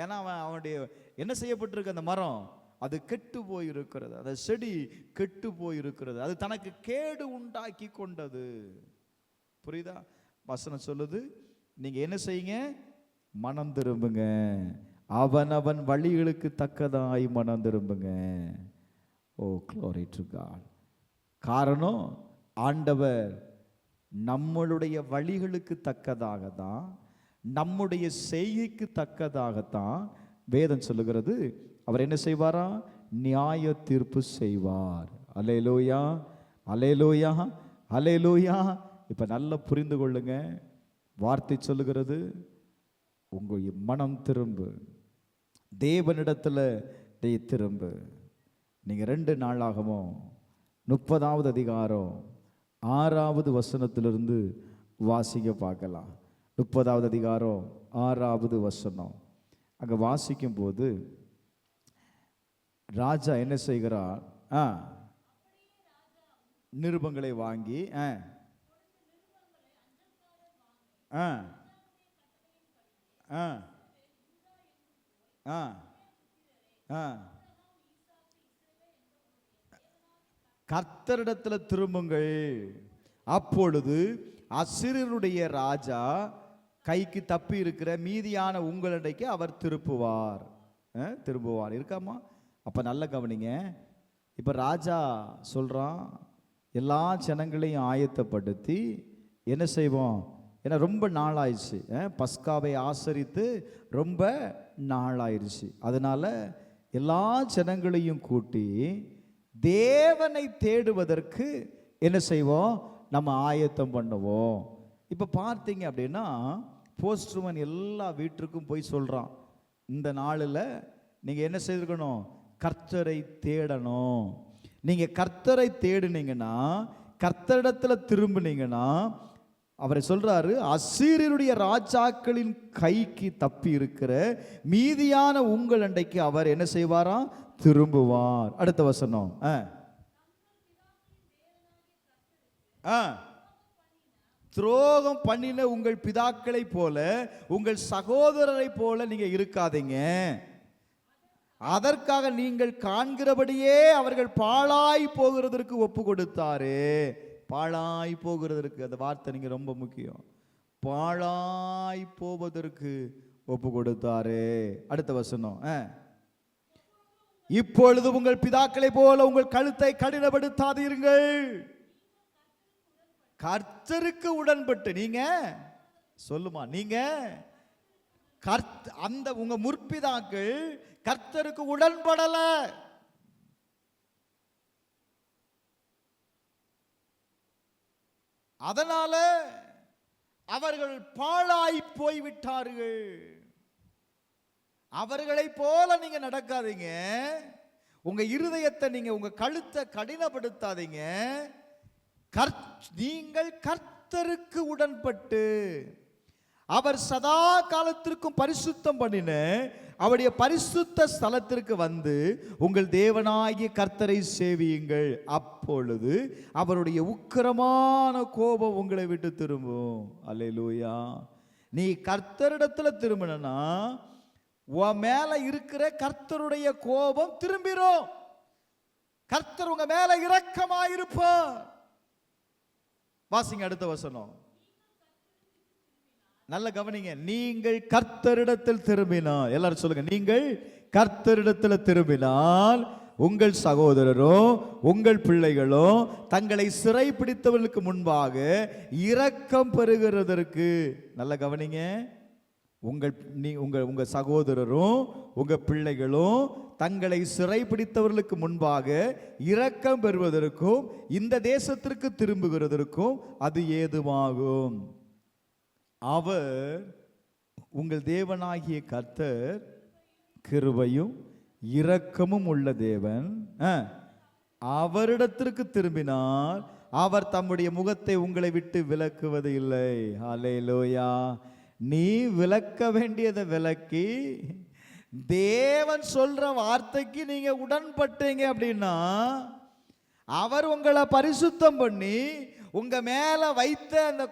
A: ஏன்னா அவனுடைய என்ன செய்யப்பட்டிருக்கு? அந்த மரம் அது கெட்டு போயிருக்கிறது, அந்த செடி கெட்டு போயிருக்கிறது, அது தனக்கு கேடு உண்டாக்கி கொண்டது. புரியுதா? வசனம் சொல்லுது, நீங்க என்ன செய்யுங்க? மனம் திரும்புங்க, அவன் வழிகளுக்கு தக்கதாய் மனம் திரும்புங்க. ஓ glory to God. காரணம், ஆண்டவர் நம்மளுடைய வழிகளுக்கு தக்கதாக தான், நம்முடைய செய்கைக்கு தக்கதாகத்தான் வேதம் சொல்லுகிறது. அவர் என்ன செய்வாரா? நியாய தீர்ப்பு செய்வார். அல்லேலூயா, அல்லேலூயா, அல்லேலூயா. இப்ப நல்லா புரிந்து கொள்ளுங்க. வார்த்தை சொல்லுகிறது, உங்க மனம் திரும்பு, தேவனிடத்துல திரும்பு. நீங்க 2 நாளாகவும் 30வது அதிகாரம் 6வது வசனத்திலிருந்து வாசிக்க பார்க்கலாம். 30வது அதிகாரம் 6வது வசனம். அங்க வாசிக்கும் போது ராஜா என்ன செய்கிறார்? நிருபங்களை வாங்கி கர்த்தரிடத்தில் திரும்புங்கள், அப்பொழுது அசிரியருடைய ராஜா கைக்கு தப்பி இருக்கிற மீதியான உங்களிடைக்கு அவர் திருப்புவார். திரும்புவார். இருக்காமா? அப்ப நல்ல கவனிங்க. இப்ப ராஜா சொல்றான், எல்லா ஜனங்களையும் ஆயத்தப்படுத்தி என்ன செய்வோம், ஏன்னா ரொம்ப நாளாயிடுச்சு, பஸ்காவை ஆசரித்து ரொம்ப நாளாயிருச்சு. அதனால எல்லா ஜனங்களையும் கூட்டி தேவனை தேடுவதற்கு என்ன செய்வோம், நம்ம ஆயத்தம் பண்ணுவோம். இப்போ பார்த்தீங்க அப்படின்னா போஸ்ட்மேன் எல்லா வீட்டுக்கும் போய் சொல்கிறான், இந்த நாளில் நீங்கள் என்ன செய்திருக்கணும், கர்த்தரை தேடணும். நீங்கள் கர்த்தரை தேடுனீங்கன்னா, கர்த்தரிடத்தில் திரும்பினீங்கன்னா, அவரை சொல்றாரு, அசீரியருடைய ராஜாக்களின் கைக்கு தப்பி இருக்கிற மீதியான உங்கள் அண்டைக்கு அவர் என்ன செய்வாராம், திரும்புவார். அடுத்த வசனம், துரோகம் பண்ணின உங்கள் பிதாக்களை போல உங்கள் சகோதரரை போல நீங்க இருக்காதீங்க. அதற்காக நீங்கள் காண்கிறபடியே அவர்கள் பாழாய் போகிறதற்கு ஒப்பு கொடுத்தாரு. பாழாய் போகிறதற்கு, அந்த வார்த்தை நீங்க ரொம்ப முக்கியம். பாழாய் போவதற்கு ஒப்பு கொடுத்தாரு. அடுத்த வசனம், இப்பொழுது உங்கள் பிதாக்களை போல உங்கள் கழுத்தை கடினப்படுத்தாதீர்கள். கர்த்தருக்கு உடன்பட்டு, நீங்க சொல்லுமா, நீங்க அந்த உங்க முற்பிதாக்கள் கர்த்தருக்கு உடன்படல. அதனால அவர்கள் பாழாய் போய்விட்டார்கள். அவர்களை போல நீங்க நடக்காதீங்க. உங்க இருதயத்தை நீங்க, உங்க கழுத்தை கடினப்படுத்தாதீங்க. நீங்கள் கர்த்தருக்கு உடன்பட்டு அவர் சதா காலத்திற்கும் பரிசுத்தம் பண்ணின அவருடைய பரிசுத்த ஸ்தலத்திற்கு வந்து உங்கள் தேவனாகிய கர்த்தரை சேவியுங்கள். அப்பொழுது அவருடைய உக்கிரமான கோபம் உங்களை விட்டு திரும்பும். அல்லேலூயா. நீ கர்த்தரிடத்துல திரும்பினா உன் மேல இருக்கிற கர்த்தருடைய கோபம் திரும்பிரும். கர்த்தர் உங்க மேல இரக்கமாயிருப்பார். வாசிங்க அடுத்த வசனம், நல்ல கவனிங்க. நீங்கள் கர்த்தரிடத்தில் திரும்பினால், எல்லாரும் சொல்லுங்க, நீங்கள் கர்த்தரிடத்தில் திரும்பினால் உங்கள் சகோதரரும் உங்கள் பிள்ளைகளும் தங்களை சிறை பிடித்தவர்களுக்கு முன்பாக இரக்கம் பெறுகிறதற்கு, நல்ல கவனிங்க, உங்க சகோதரரும் உங்க பிள்ளைகளும் தங்களை சிறை பிடித்தவர்களுக்கு முன்பாக இரக்கம் பெறுவதற்கும் இந்த தேசத்திற்கு திரும்புகிறதற்கும் அது ஏதுவாகும். அவர் உங்கள் தேவனாகிய கர்த்தர் கிருபையும் இரக்கமும் உள்ள தேவன். அவரிடத்திற்கு திரும்பினால் அவர் தம்முடைய முகத்தை உங்களை விட்டு விலக்குவது இல்லை. ஹல்லேலூயா. நீ விலக்க வேண்டியதை விலக்கி தேவன் சொல்ற வார்த்தைக்கு நீங்க உடன்பட்டீங்க அப்படின்னா அவர் உங்களை பரிசுத்தம் பண்ணி உங்க மேல வைத்த அந்த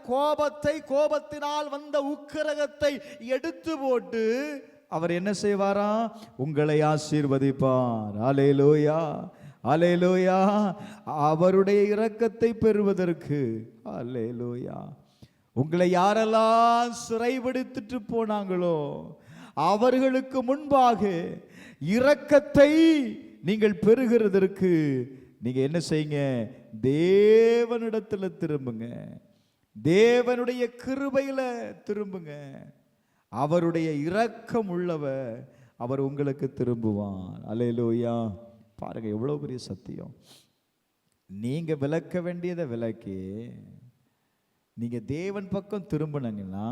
A: கோபத்தினால் வந்த உக்கிரகத்தை எடுத்து போட்டு அவர் என்ன செய்வாரா, உங்களை ஆசீர்வதிப்பார். அல்லேலூயா, அல்லேலூயா. அவருடைய இரக்கத்தை பெறுவதற்கு, அல்லேலூயா, உங்களை யாரெல்லாம் சிறைபிடித்துட்டு போனாங்களோ அவர்களுக்கு முன்பாக இரக்கத்தை நீங்கள் பெறுகிறதற்கு நீங்க என்ன செய்யுங்க, தேவனிடத்துல திரும்புங்க, தேவனுடைய கிருபையில திரும்புங்க. அவருடைய இரக்கம் உள்ளவர், அவர் உங்களுக்கு திரும்புவார். அல்லேலூயா. பாருங்க எவ்வளவு பெரிய சத்தியம். நீங்க விலக்க வேண்டியதை விலக்கி நீங்க தேவன் பக்கம் திரும்பினீங்கன்னா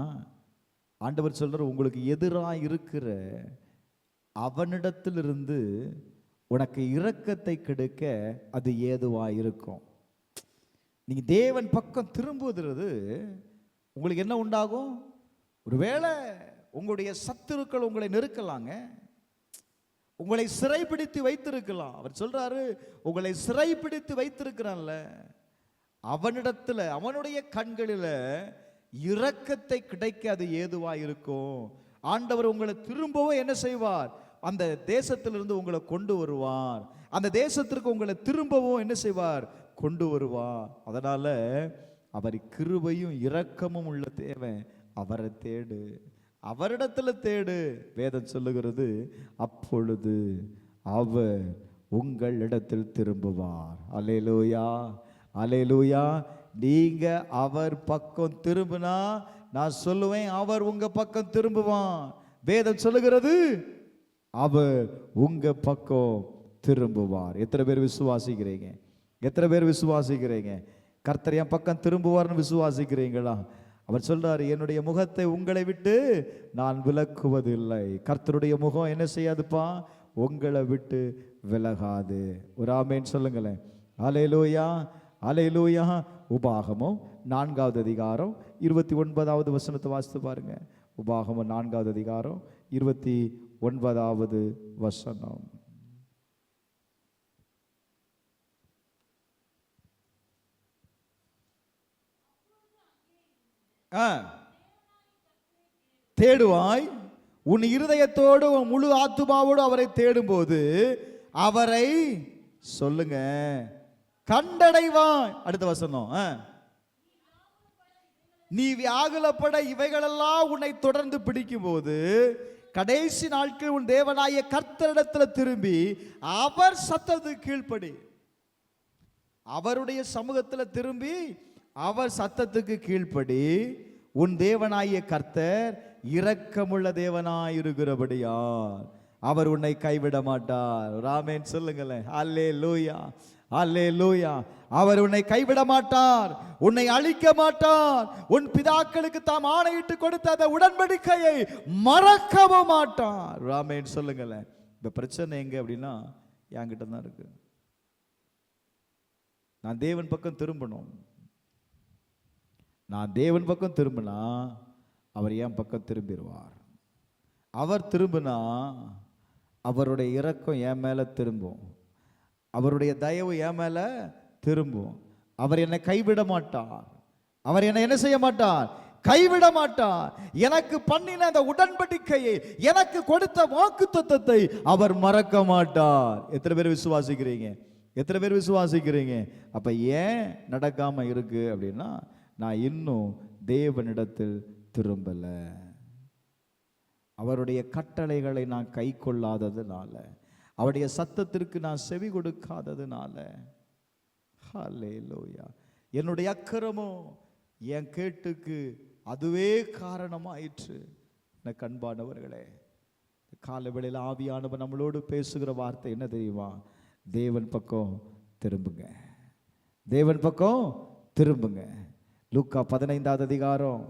A: ஆண்டவர் சொல்ற, உங்களுக்கு எதிராக இருக்கிற அவனிடத்திலிருந்து உனக்கு இரக்கத்தை கிடைக்க அது ஏதுவா இருக்கும். நீங்க தேவன் பக்கம் திரும்புவது உங்களுக்கு என்ன உண்டாகும்? ஒருவேளை உங்களுடைய சத்துருக்கள் உங்களை நெருக்கலாங்க, உங்களை சிறைப்பிடித்து வைத்திருக்கலாம். அவர் சொல்றாரு, உங்களை சிறைப்பிடித்து வைத்திருக்கிறான்ல, அவனிடத்துல அவனுடைய கண்களில் இரக்கத்தை கிடைக்க அது ஏதுவா இருக்கும். ஆண்டவர் உங்களை திரும்பவும் என்ன செய்வார், அந்த தேசத்திலிருந்து உங்களை கொண்டு வருவார். அந்த தேசத்திற்கு உங்களை திரும்பவும் என்ன செய்வார், கொண்டு வருவார். அதனால அவர் கிருபையும் இரக்கமும் உள்ள தேவன். அவரை தேடு, அவரிடத்துல தேடு. வேதம் சொல்லுகிறது, அப்பொழுது அவர் உங்களிடத்தில் திரும்புவார். அல்லேலூயா, அல்லேலூயா. நீங்க அவர் பக்கம் திரும்பினா நான் சொல்லுவேன், அவர் உங்க பக்கம் திரும்புவார். வேதம் சொல்லுகிறது, அவர் உங்க பக்கம் திரும்புவார். எத்தனை பேர் விசுவாசிக்கிறீங்க? எத்தனை பேர் விசுவாசிக்கிறீங்க? கர்த்தர் என் பக்கம் திரும்புவார்னு விசுவாசிக்கிறீங்களா? அவர் சொல்றாரு, என்னுடைய முகத்தை உங்களை விட்டு நான் விலக்குவதில்லை. கர்த்தருடைய முகம் என்ன செய்யாதுப்பா? உங்களை விட்டு விலகாது. ஒரு ஆமேன் சொல்லுங்களேன். அல்லேலூயா, அல்லேலூயா. உபாகமம் 4வது அதிகாரம் 29வது வசனத்தை வாசித்து பாருங்க. உபாகமம் 4வது அதிகாரம் 29வது வசனம். தேடுவாய், உன் இருதயத்தோடு உன் முழு ஆத்துமாவோடு அவரை தேடும்போது அவரை சொல்லுங்க கண்டடைவாய். அடுத்த வசனம், நீ வியாகுலப்பட இவைகளெல்லாம் உன்னை தொடர்ந்து பிடிக்கும் போது கடைசி நாட்கள் உன் தேவனாய கர்த்தரிடத்தில் திரும்பி அவர் சத்தத்துக்கு கீழ்ப்படி. அவருடைய சமூகத்தில் திரும்பி அவர் சத்தத்துக்கு கீழ்ப்படி. உன் தேவனாய கர்த்தர் இரக்கமுள்ள தேவனாயிருக்கிறபடியால் அவர் உன்னை கைவிட மாட்டார். ராமேன் சொல்லுங்களேன். அல்லேலூயா, அல்லேலூயா. அவர் உன்னை கைவிட மாட்டார், உன்னை அழிக்க மாட்டார். உன் பிதாக்களுக்கு தாம் ஆணையிட்டு கொடுத்த அந்த உடன்படிக்கையை மறக்கவும் மாட்டார். ராமேன் சொல்லுங்களேன். இந்த பிரச்சனை எங்க அப்படின்னா என்கிட்ட தான் இருக்கு. நான் தேவன் பக்கம் திரும்பணும். நான் தேவன் பக்கம் திரும்பினா அவர் என் பக்கம் திரும்பிடுவார். அவர் திரும்பினா அவருடைய இரக்கம் என் மேல திரும்பும், அவருடைய தயவு என் மேல திரும்பும். அவர் என்னை கைவிட மாட்டார். அவர் என்னை என்ன செய்ய மாட்டார்? கைவிட மாட்டார். எனக்கு பண்ணின அந்த உடன்படிக்கையை, எனக்கு கொடுத்த வாக்குத்தத்தத்தை அவர் மறக்க மாட்டார். எத்தனை பேர் விசுவாசிக்கிறீங்க? எத்தனை பேர் விசுவாசிக்கிறீங்க? அப்ப ஏன் நடக்காம இருக்கு அப்படின்னா, நான் இன்னும் தேவனிடத்தில் திரும்பல. அவருடைய கட்டளைகளை நான் கை கொள்ளாததுனால, அவருடைய சத்தத்திற்கு நான் செவி கொடுக்காததுனால. ஹல்லேலூயா. என்னுடைய அக்கிரமம் என் கேட்டுக்கு அதுவே காரணமாயிற்று. எனக்கு அன்பானவர்களே, கால வேளையில் ஆவியானவர் நம்மளோடு பேசுகிற வார்த்தை என்ன தெரியுமா? தேவன் பக்கம் திரும்புங்க, தேவன் பக்கம் திரும்புங்க. லூக்கா 15வது அதிகாரம்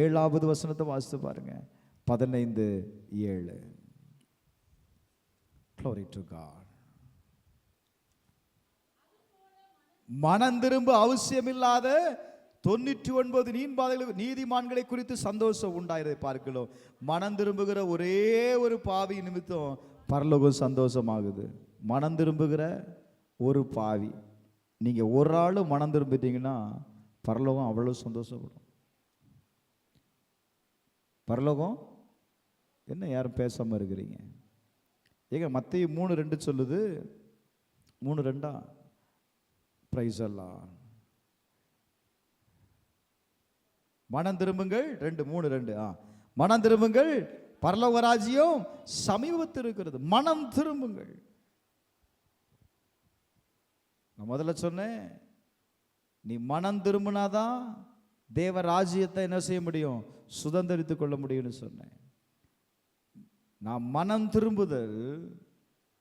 A: 7வது வசனத்தை வாசித்து பாருங்க. 15:7. Glory to God. மனம் திரும்ப அவசியமில்லாத 99 நீதிமான்களை குறித்து சந்தோஷம் உண்டாயிருதை பார்க்கிறோம். மனம் திரும்புகிற ஒரே ஒரு பாவி நிமித்தம் பரலோகம் சந்தோஷமாகுது. மனம் திரும்புகிற ஒரு பாவி, நீங்க ஒரு ஆள் மனம் திரும்பிட்டீங்கன்னா பரலோகம் அவ்வளவு சந்தோஷப்படும். பரலோகம் என்ன, யாரும் பேசாம இருக்கிறீங்க? ஏங்க மத்தேயு 3:2 சொல்லுது. 3:2 பிரைஸ் எல்லாம். மனம் திரும்புங்கள் 2:3 மனம் திரும்புங்கள், பரலோக ராஜ்யம் சமீபத்தில் இருக்கிறது. மனம் திரும்புங்கள். நான் முதல்ல சொன்னேன், நீ மனம் திரும்பினாதான் தேவ ராஜ்யத்தை என்ன செய்ய முடியும்? சுதந்திரித்துக் கொள்ள முடியும்னு சொன்னேன். நான் மனம் திரும்புதல்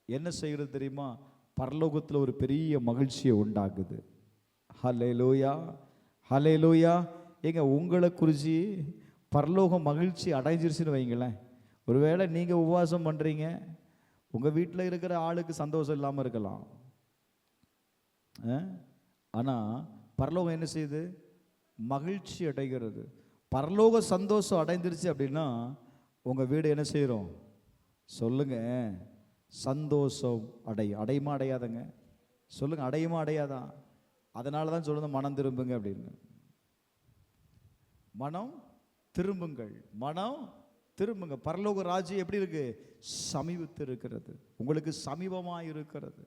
A: என்ன செய்கிறது தெரியுமா? பரலோகத்தில் ஒரு பெரிய மகிழ்ச்சியை உண்டாக்குது. ஹல்லேலூயா, ஹல்லேலூயா. ஏங்க உங்களை குறித்து பரலோகம் மகிழ்ச்சி அடைஞ்சிருச்சுன்னு வைங்களேன். ஒருவேளை நீங்கள் உபவாசம் பண்ணுறீங்க, உங்கள் வீட்டில் இருக்கிற ஆளுக்கு சந்தோஷம் இல்லாமல் இருக்கலாம். ஆனால் பரலோகம் என்ன செய்யுது? மகிழ்ச்சி அடைகிறது. பரலோக சந்தோஷம் அடைஞ்சிருச்சு அப்படின்னா உங்கள் வீடு என்ன செய்கிறோம் சொல்லுங்க? சந்தோஷம் அடையும். அடையுமா அடையாதங்க? சொல்லுங்க, அடையுமா அடையாதா? அதனால தான் சொல்லுங்க மனம் திரும்புங்க அப்படின்னு. மனம் திரும்புங்கள், மனம் திரும்புங்க. பரலோக ராஜ்யம் எப்படி இருக்கு? சமீபத்தில் இருக்கிறது, உங்களுக்கு சமீபமாக இருக்கிறது.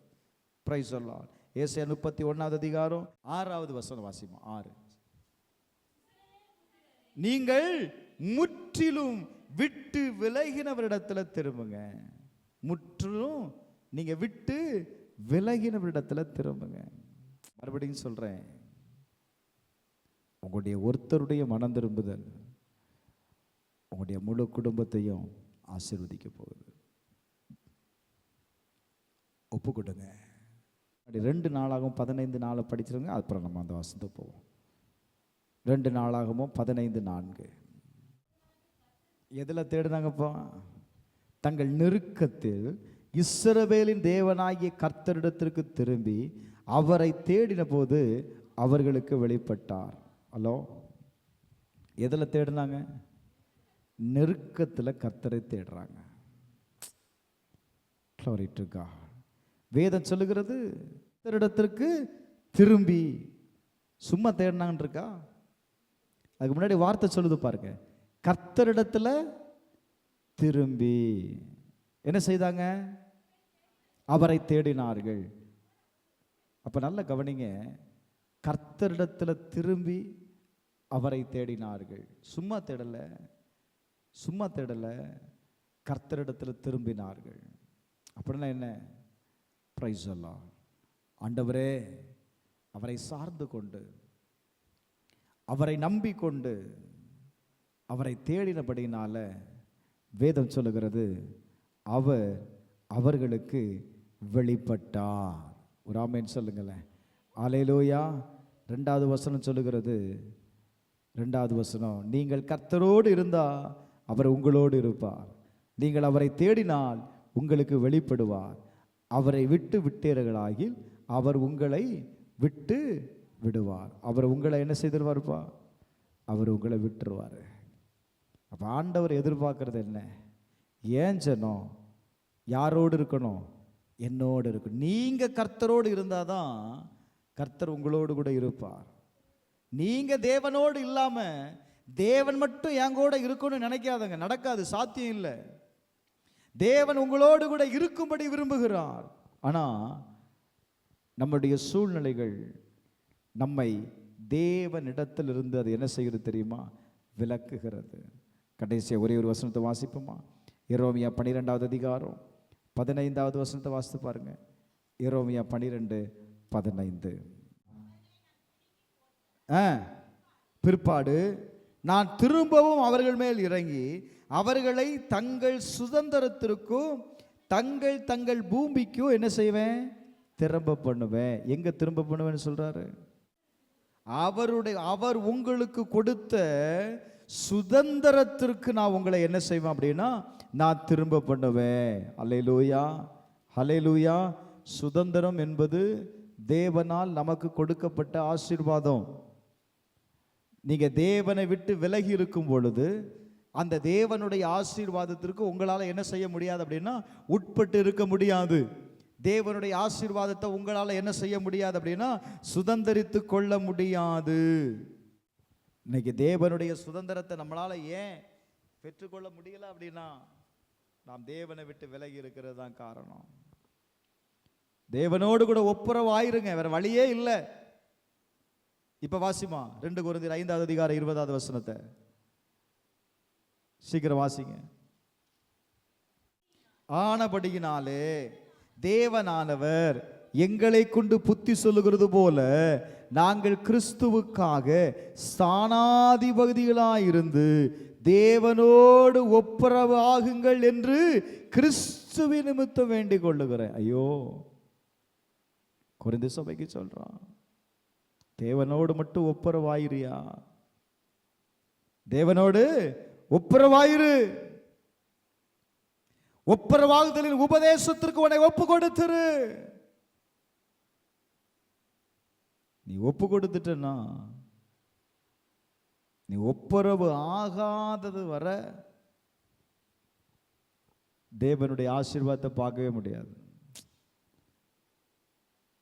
A: Price the Lord. ஏசாயா 31வது அதிகாரம் 6வது வசனம் வாசிமா. 6. நீங்கள் முற்றிலும் விட்டு விலகினவரிடத்துல திரும்புங்க. முற்றிலும் நீங்க விட்டு விலகினவரிடத்துல திரும்புங்க. மறுபடியும் சொல்றேன், உங்களுடைய ஒருத்தருடைய மனம் திரும்புதல் உங்களுடைய முழு குடும்பத்தையும் ஆசீர்வதிக்க போகுது. ஒப்பு கொடுங்க. 2 நாளாகவும் 15 நாளை படிச்சிருங்க. அப்புறம் நம்ம அந்த வசனத்தை போவோம். 2 நாளாகவும் 15:4. எதில் தேடினாங்கப்பா? தங்கள் நெருக்கத்தில் இஸ்ரவேலின் தேவனாகிய கர்த்தரிடத்திற்கு திரும்பி அவரை தேடின போது அவர்களுக்கு வெளிப்பட்டார். ஹலோ, எதில் தேடினாங்க? நெருக்கத்தில் கர்த்தரை தேடுறாங்க. Glory to God. வேதம் சொல்லுகிறது கர்த்தரிடத்திற்கு திரும்பி. சும்மா தேடினாங்கன்னு இருக்கா? அதுக்கு முன்னாடி வார்த்தை சொல்லுது பாருங்க, கர்த்தரிடத்துல திரும்பி என்ன செய்தாங்க? அவரை தேடினார்கள். அப்ப நல்ல கவனிங்க, கர்த்தரிடத்துல திரும்பி அவரை தேடினார்கள். சும்மா தேடல, சும்மா தேடல, கர்த்தரிடத்துல திரும்பினார்கள். அப்படின்னா என்ன? பிரைஸ் அல்லாஹ். ஆண்டவரே, அவரை சார்ந்து கொண்டு அவரை நம்பிக்கொண்டு அவரை தேடினபடினால வேதம் சொல்லுகிறது அவர் அவர்களுக்கு வெளிப்பட்டார். ஒரு ஆமென் சொல்லுங்களேன். அல்லேலூயா. 2வது வசனம் சொல்லுகிறது, 2வது வசனம், நீங்கள் கர்த்தரோடு இருந்தால் அவர் உங்களோடு இருப்பார், நீங்கள் அவரை தேடினால் உங்களுக்கு வெளிப்படுவார், அவரை விட்டு விட்டீர்களாகில் அவர் உங்களை விட்டு விடுவார். அவர் உங்களை என்ன செய்திருவார்ப்பா? அவர் உங்களை விட்டுருவார். அப்போ ஆண்டவர் எதிர்பார்க்கறது என்ன? ஏன் ஜனம் யாரோடு இருக்கணும்? என்னோடு இருக்கணும். நீங்க கர்த்தரோடு இருந்தாதான் கர்த்தர் உங்களோடு கூட இருப்பார். நீங்க தேவனோடு இல்லாம தேவன் மட்டும் என் கூட இருக்கணும்னு நினைக்காதங்க, நடக்காது, சாத்தியம் இல்லை. தேவன் உங்களோடு கூட இருக்கும்படி விரும்புகிறார். ஆனா நம்முடைய சூழ்நிலைகள் நம்மை தேவனிடத்தில் இருந்து அது என்ன செய்கிறது தெரியுமா? விலக்குகிறது. கடைசியாக ஒரே ஒரு வசனத்தை வாசிப்போமா? எரேமியா 12வது அதிகாரம் 15வது வசனத்தை வாசித்து பாருங்க. எரேமியா 12:15. பிற்பாடு நான் திரும்பவும் அவர்கள் மேல் இறங்கி அவர்களை தங்கள் சுதந்திரத்திற்கும் தங்கள் தங்கள் பூமிக்கும் என்ன செய்வேன்? திரும்ப பண்ணுவேன். எங்க திரும்ப பண்ணுவேன்னு சொல்றாரு? அவர் உங்களுக்கு கொடுத்த சுதந்திரத்திற்கு நான் உங்களை என்ன செய்வேன் அப்படின்னா நான் திரும்ப பண்ணுவேன். அல்லேலூயா, அல்லேலூயா. சுதந்திரம் என்பது தேவனால் நமக்கு கொடுக்கப்பட்ட ஆசீர்வாதம். நீங்க தேவனை விட்டு விலகி இருக்கும் பொழுது அந்த தேவனுடைய ஆசீர்வாதத்திற்கு உங்களால் என்ன செய்ய முடியாது அப்படின்னா உட்பட்டு இருக்க முடியாது. தேவனுடைய ஆசீர்வாதத்தை உங்களால் என்ன செய்ய முடியாது அப்படின்னா சுதந்திரித்து கொள்ள முடியாது. இன்னைக்கு தேவனுடைய சுதந்திரத்தை நம்மளால ஏன் பெற்றுக்கொள்ள முடியல அப்படின்னா நாம் தேவனை விட்டு விலகி இருக்கிறது தான் காரணம். தேவனோடு கூட ஒப்புரவு ஆயிருங்க, வேற வழியே இல்லை. இப்ப வாசிமா 2 கொரிந்தியர் 5வது அதிகாரம் 20வது வசனத்தை சீக்கிரம் வாசிங்க. ஆனபடியினாலே தேவனானவர் எங்களை கொண்டு புத்தி சொல்லுகிறது போல நாங்கள் கிறிஸ்துவுக்காக ஸ்தானாதிபதிகளாயிருந்து தேவனோடு ஒப்புரவு ஆகுங்கள் என்று கிறிஸ்துவின் நிமித்தம் வேண்டிக் கொள்ளுகிறேன். ஐயோ, கொரிந்து சபைக்கு சொல்றான், தேவனோடு மட்டும் ஒப்புரவாயிரியா? தேவனோடு ஒப்புரவாயிரு. ஒப்புரவாகுதலின் உபதேசத்திற்கு உன்னை ஒப்பு கொடுத்துரு. நீ ஒப்பு கொடுத்துட்டனா நீ ஒப்புரவு ஆகாதது வர தேவனுடைய ஆசீர்வாதத்தை பார்க்கவே முடியாது.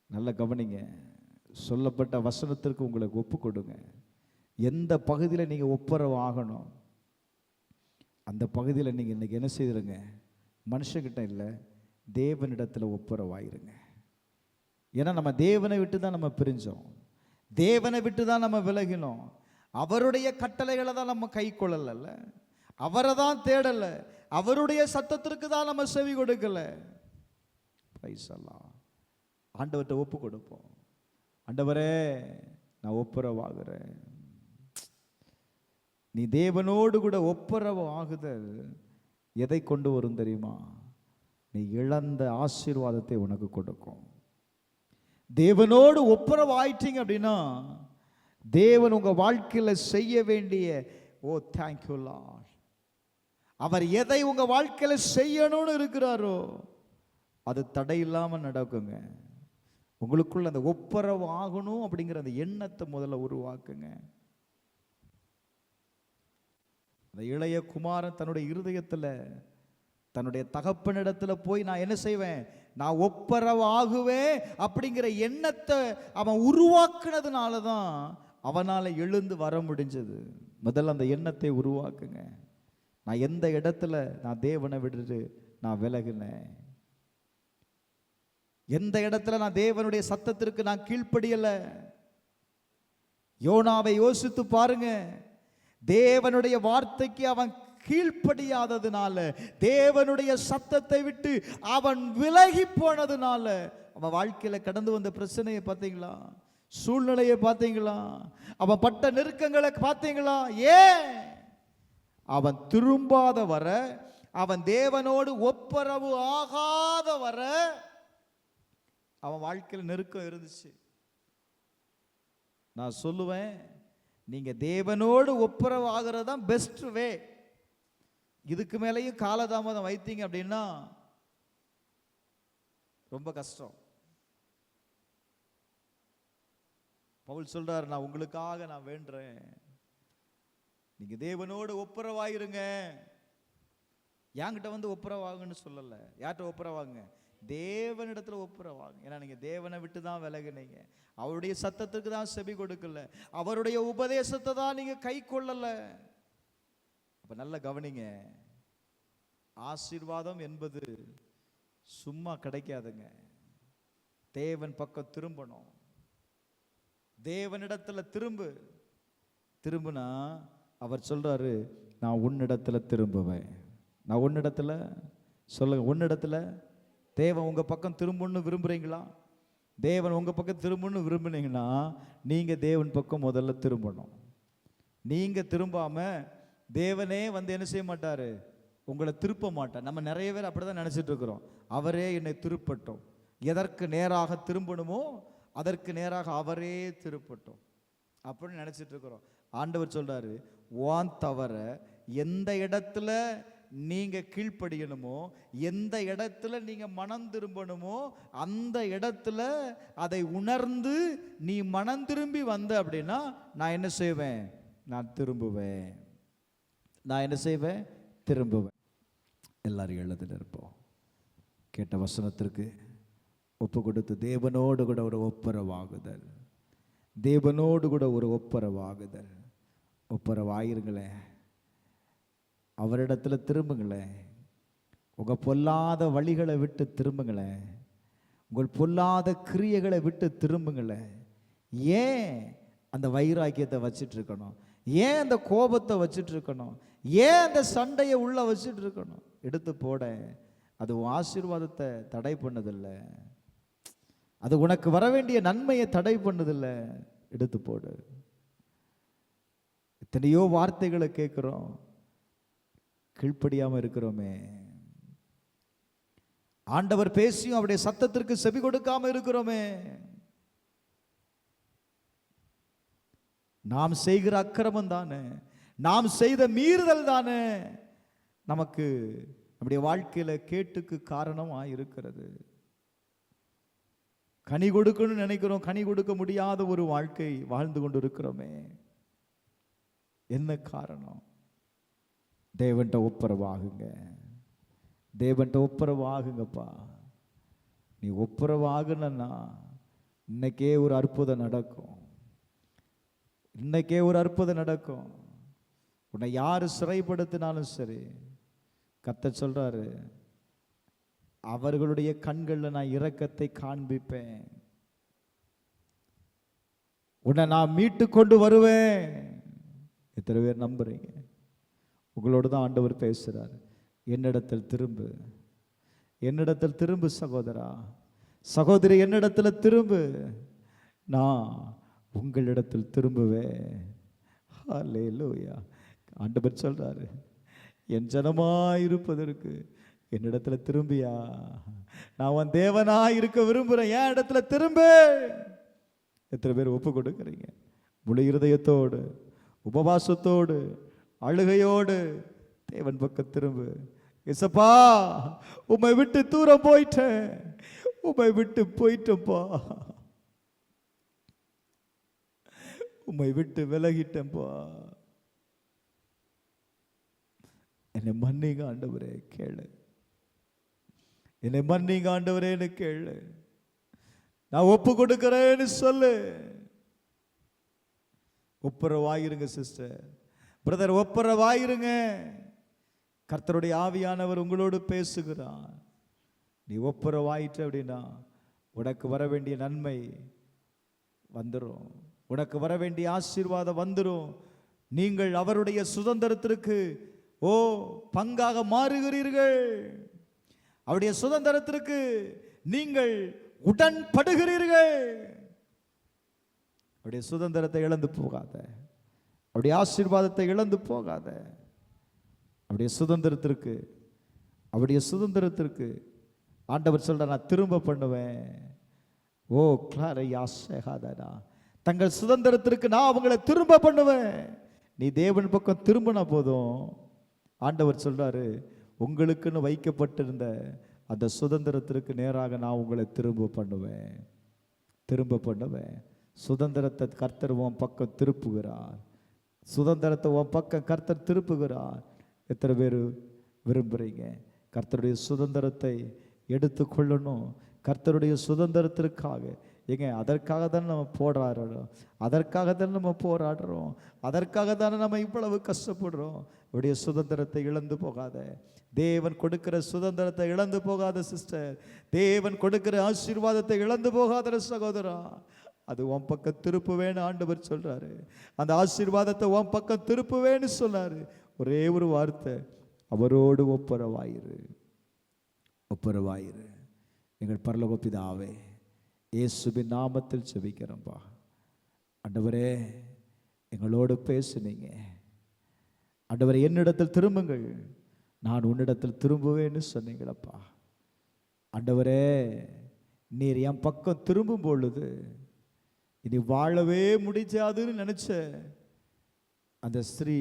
A: நல்ல கவனிங்க, சொல்லப்பட்ட வசனத்திற்கு உங்களுக்கு ஒப்பு கொடுங்க. எந்த பகுதியில் நீங்க ஒப்புரவு ஆகணும் அந்த பகுதியில் நீங்க இன்னைக்கு என்ன செய்திருங்க? மனுஷங்கிட்ட இல்லை, தேவனிடத்தில் ஒப்புரவாயிருங்க. ஏன்னா நம்ம தேவனை விட்டு தான் நம்ம பிரிஞ்சோம், தேவனை விட்டு தான் நம்ம விலகினோம், அவருடைய கட்டளைகளை தான் நம்ம கை கொள்ளல, அவரை தான் தேடல, அவருடைய சத்தத்திற்கு தான் நம்ம செவி கொடுக்கல. ஆண்டவர்கிட்ட ஒப்பு கொடுப்போம். ஆண்டவரே, நான் ஒப்புரவாகிறேன். நீ தேவனோடு கூட ஒப்புரவு ஆகுதல் எதை கொண்டு வரும் தெரியுமா? நீ இழந்த ஆசீர்வாதத்தை உனக்கு கொடுக்கும். தேவனோடு ஒப்புரவு ஆயிட்டீங்க அப்படின்னா தேவன் உங்க வாழ்க்கையில செய்ய வேண்டிய தேங்க்யூ லார்ட், அவர் எதை உங்க வாழ்க்கையில செய்யணும்னு இருக்கிறாரோ அது தடை இல்லாம நடக்குங்க. உங்களுக்குள்ள அந்த ஒப்புரவு ஆகணும் அப்படிங்கிற அந்த எண்ணத்தை முதல்ல உருவாக்குங்க. அந்த இளைய குமாரன் தன்னுடைய இருதயத்தில் தன்னுடைய தகப்பனிடத்துல போய் நான் என்ன செய்வேன், நான் ஒப்புரவு ஆகுவேன் அப்படிங்கிற எண்ணத்தை அவன் உருவாக்குனதுனால தான் அவனால் எழுந்து வர முடிஞ்சது. முதல்ல அந்த எண்ணத்தை உருவாக்குங்க. நான் எந்த இடத்துல நான் தேவனை விட்டுட்டு நான் விலகினேன், எந்த இடத்துல நான் தேவனுடைய சத்தத்திற்கு நான் கீழ்ப்படியல. யோனாவை யோசித்து பாருங்க. தேவனுடைய வார்த்தைக்கு அவன் கீழ்ப்படியாததுனால, தேவனுடைய சத்தத்தை விட்டு அவன் விலகி போனதுனால அவன் வாழ்க்கையில கடந்து வந்த பிரச்சனையை பார்த்தீங்களா? சூழ்நிலையை பார்த்தீங்களா? அவன் பட்ட நெருக்கங்களை பார்த்தீங்களா? ஏன் அவன் திரும்பாத வர, அவன் தேவனோடு ஒப்புரவு ஆகாத வர அவன் வாழ்க்கையில் நெருக்கம் இருந்துச்சு. நான் சொல்லுவேன், நீங்க தேவனோடு ஒப்புரவு ஆகிறது தான் பெஸ்ட் வே. இதுக்கு மேலேயும் காலதாமதம் வைத்தீங்க அப்படின்னா ரொம்ப கஷ்டம். பவுல் சொல்றாரு, நான் உங்களுக்காக நான் வேண்டுறேன், நீங்க தேவனோடு ஒப்புரவாயிருங்க. என்கிட்ட வந்து ஒப்புரவாகுன்னு சொல்லல. யார்கிட்ட ஒப்புரவாங்க? தேவனிடத்துல ஒப்புரவாங்க. ஏன்னா நீங்க தேவனை விட்டு தான் விலகுனீங்க, அவருடைய சத்தத்துக்கு தான் செவி கொடுக்கல, அவருடைய உபதேசத்தை தான் நீங்க கை கொள்ளல. அப்ப நல்ல கவனிங்க, ஆசீர்வாதம் என்பது சும்மா கிடைக்காதுங்க. தேவன் பக்கம் திரும்பணும். தேவனிடத்துல திரும்புனா அவர் சொல்றாரு, நான் உன்னிடத்துல திரும்புவேன். நான் உன்னிடத்துல, சொல்லுங்க, உன்னிடத்துல தேவன் உங்க பக்கம் திரும்பணும்னு விரும்புறீங்களா? தேவன் உங்க பக்கம் திரும்பணும்னு விரும்புனீங்கன்னா நீங்க தேவன் பக்கம் முதல்ல திரும்பணும். நீங்க திரும்பாம தேவனே வந்து என்ன செய்ய மாட்டாரு, உங்களை திருப்ப மாட்டார். நம்ம நிறைய பேர் அப்படிதான் நினைச்சிட்டு இருக்கிறோம். அவரே என்னை திருப்பட்டும், எதற்கு நேராக திரும்பணுமோ அதற்கு நேராக அவரே திருப்பட்டும் அப்படின்னு நினைச்சிட்டு இருக்கிறோம். ஆண்டவர் சொல்றாரு, வான் தவற எந்த இடத்துல நீங்க கீழ்ப்படியணுமோ, எந்த இடத்துல நீங்க மனம் திரும்பணுமோ அந்த இடத்துல அதை உணர்ந்து நீ மனம் திரும்பி வந்த அப்படின்னா நான் என்ன செய்வேன், நான் திரும்புவேன். நான் என்ன செய்வேன், திரும்புவேன். எல்லாரும் எழுதில் இருப்போம். கேட்ட வசனத்திற்கு ஒப்பு கொடுத்து தேவனோடு கூட ஒரு ஒப்புரவாகுதல், தேவனோடு கூட ஒரு ஒப்புரவாகுதல். ஒப்புரவாயிருங்களேன், அவரிடத்துல திரும்புங்களேன். உங்க பொல்லாத வழிகளை விட்டு திரும்புங்களேன், உங்கள் பொல்லாத கிரியைகளை விட்டு திரும்புங்களேன். ஏன் அந்த வைராக்கியத்தை வச்சுட்டு இருக்கணும்? ஏன் அந்த கோபத்தை வச்சுட்டு இருக்கணும்? ஏன் அந்த சண்டையை உள்ள வச்சுட்டு இருக்கணும்? எடுத்து போட. அது ஆசீர்வாதத்தை தடை பண்ணதில்லை, அது உனக்கு வர வேண்டிய நன்மையை தடை பண்ணதில்லை. எடுத்து போடு. எத்தனையோ வார்த்தைகளை கேட்கிறோம், கீழ்ப்படியாம இருக்கிறோமே. ஆண்டவர் பேசியும் அவருடைய சத்தத்திற்கு செவி கொடுக்காம இருக்கிறோமே. நாம் செய்கிற அக்கிரமம் தானே, நாம் செய்த மீறுதல் தானே நமக்கு நம்முடைய வாழ்க்கையில கேட்டுக்கு காரணமா இருக்கிறது. கனி கொடுக்கணும்னு நினைக்கிறோம், கனி கொடுக்க முடியாத ஒரு வாழ்க்கை வாழ்ந்து கொண்டு இருக்கிறோமே. என்ன காரணம்? தேவன்கிட்ட ஒப்புரவாகுங்க, தேவன்கிட்ட ஒப்புரவாகுங்கப்பா. நீ ஒப்புரவாகுனா இன்னைக்கே ஒரு அற்புதம் நடக்கும். இன்னைக்கே ஒரு அற்புதம் நடக்கும். உன்னை யாரு சிறைப்படுத்தினாலும் சரி, கர்த்தர் சொல்றாரு, அவர்களுடைய கண்களில் நான் இரக்கத்தை காண்பிப்பேன், உன்னை நான் மீட்டு கொண்டு வருவேன். எத்தனை பேர் நம்புறீங்க? உங்களோடு தான் ஆண்டவர் பேசுகிறார். என்னிடத்தில் திரும்பு, என்னிடத்தில் திரும்பு சகோதரா, சகோதரி, என்னிடத்தில் திரும்பு, நான் உங்களிடத்தில் திரும்புவேன். ஹல்லேலூயா. ஆண்டவர் சொல்றாரு, என் ஜனமாயிருப்பதற்கு என்னிடத்துல திரும்பியா, நான் உன் தேவனாய் இருக்க விரும்புகிறேன், என் இடத்துல திரும்பு. எத்தனை பேர் ஒப்பு கொடுக்குறீங்க? முழு இருதயத்தோடு, உபவாசத்தோடு, அழுகையோடு தேவன் பக்கம் திரும்பு. இயேசப்பா, உம்மை விட்டு தூரம் போயிட்டேன், உம்மை விட்டு போயிட்டேன்ப்பா, உம்மை விட்டு விலகிட்டேன்ப்பா, என்னை மன்னிங்க ஆண்டவரே கேளு, என்னை மன்னிங்க ஆண்டவரேன்னு கேளு, நான் ஒப்பு கொடுக்கிறேன்னு சொல்லு. ஒப்புரவாயிருங்க சிஸ்டர், பிரதர், ஒப்புரவாயிருங்க. கர்த்தருடைய ஆவியானவர் உங்களோடு பேசுகிறார். நீ ஒப்புரவாயிற்று அப்படின்னா உனக்கு வர வேண்டிய நன்மை வந்துடும், உனக்கு வர வேண்டிய ஆசீர்வாதம் வந்துடும். நீங்கள் அவருடைய சுதந்திரத்திற்கு பங்காக மாறுகிறீர்கள். அவருடைய சுதந்திரத்திற்கு நீங்கள் உடன்படுகிறீர்கள். அவருடைய சுதந்திரத்தை இழந்து போகாத, அவருடைய ஆசீர்வாதத்தை இழந்து போகாத. அவருடைய சுதந்திரத்திற்கு ஆண்டவர் சொல்ற, நான் திரும்ப பண்ணுவேன். தங்கள் சுதந்திரத்திற்கு நான் அவங்களை திரும்ப பண்ணுவேன். நீ தேவன் பக்கம் திரும்பின போதும் ஆண்டவர் சொல்றாரு, உங்களுக்குன்னு வைக்கப்பட்டிருந்த அந்த சுதந்திரத்திற்கு நேராக நான் உங்களை திரும்ப பண்ணுவேன். சுதந்திரத்தை கர்த்தர் உன் பக்கம் திருப்புகிறார். சுதந்திரத்தை உன் பக்கம் கர்த்தர் திருப்புகிறார். எத்தனை பேர் விரும்புகிறீங்க கர்த்தருடைய சுதந்திரத்தை எடுத்துக்கொள்ளணும்? கர்த்தருடைய சுதந்திரத்திற்காக அதற்காக தானே நம்ம போராடுறோம், அதற்காக தானே நம்ம போராடுறோம், அதற்காக தானே நம்ம இவ்வளவு கஷ்டப்படுறோம். அவருடைய சுதந்திரத்தை இழந்து போகாத, தேவன் கொடுக்கிற சுதந்திரத்தை இழந்து போகாத சிஸ்டர், தேவன் கொடுக்கிற ஆசீர்வாதத்தை இழந்து போகாத சகோதரா. அது உன் பக்கம் திருப்புவேன்னு ஆண்டவர் சொல்றாரு. அந்த ஆசீர்வாதத்தை உன் பக்கம் திருப்புவேன்னு சொன்னாரு. ஒரே ஒரு வார்த்தை, அவரோடு ஒப்புரவாயிரு. எங்கள் பரலோக பிதாவே, இயேசுவின் நாமத்தில் ஜெபிக்கிறோம்பா. ஆண்டவரே, எங்களோடு பேசுனீங்க. ஆண்டவரே, என்னிடத்தில் திரும்புங்கள், நான் உன்னிடத்தில் திரும்புவேன்னு சொன்னீங்களப்பா. ஆண்டவரே, நீர் என் பக்கம் திரும்பும் பொழுது இனி வாழவே முடிச்சாதுன்னு நினைச்ச அந்த ஸ்திரீ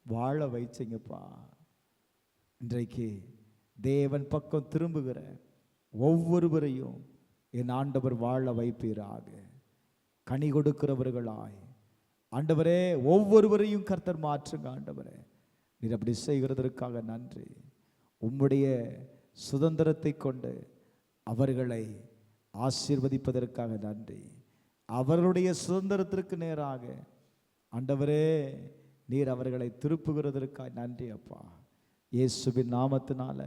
A: வாழ வைச்சிங்கப்பா. இன்றைக்கு தேவன் பக்கம் திரும்புகிற ஒவ்வொருவரையும் என் ஆண்டவர் வாழ வைப்பீராக. கனி கொடுக்கிறவர்களாய் ஆண்டவரே ஒவ்வொருவரையும் கர்த்தர் மாற்றுங்க. ஆண்டவரே, நீர் அப்படி செய்கிறதற்காக நன்றி. உம்முடைய சுதந்திரத்தை கொண்டு அவர்களை ஆசீர்வதிப்பதற்காக நன்றி. அவர்களுடைய சுதந்திரத்திற்கு நேராக ஆண்டவரே நீர் அவர்களை திருப்புகிறதற்காக நன்றி அப்பா. இயேசுவின் நாமத்தினால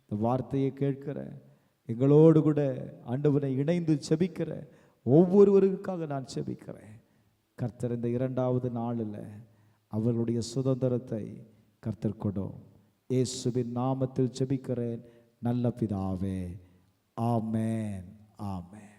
A: இந்த வார்த்தையை கேட்கிற எங்களோடு கூட ஆண்டவரை இணைந்து செபிக்கிற ஒவ்வொருவருக்காக நான் செபிக்கிறேன். கர்த்தர் இந்த 2வது நாளில் அவர்களுடைய சுதந்திரத்தை கர்த்தர் கொடும். இயேசுவின் நாமத்தில் செபிக்கிறேன் நல்ல பிதாவே. ஆமென், ஆமென்.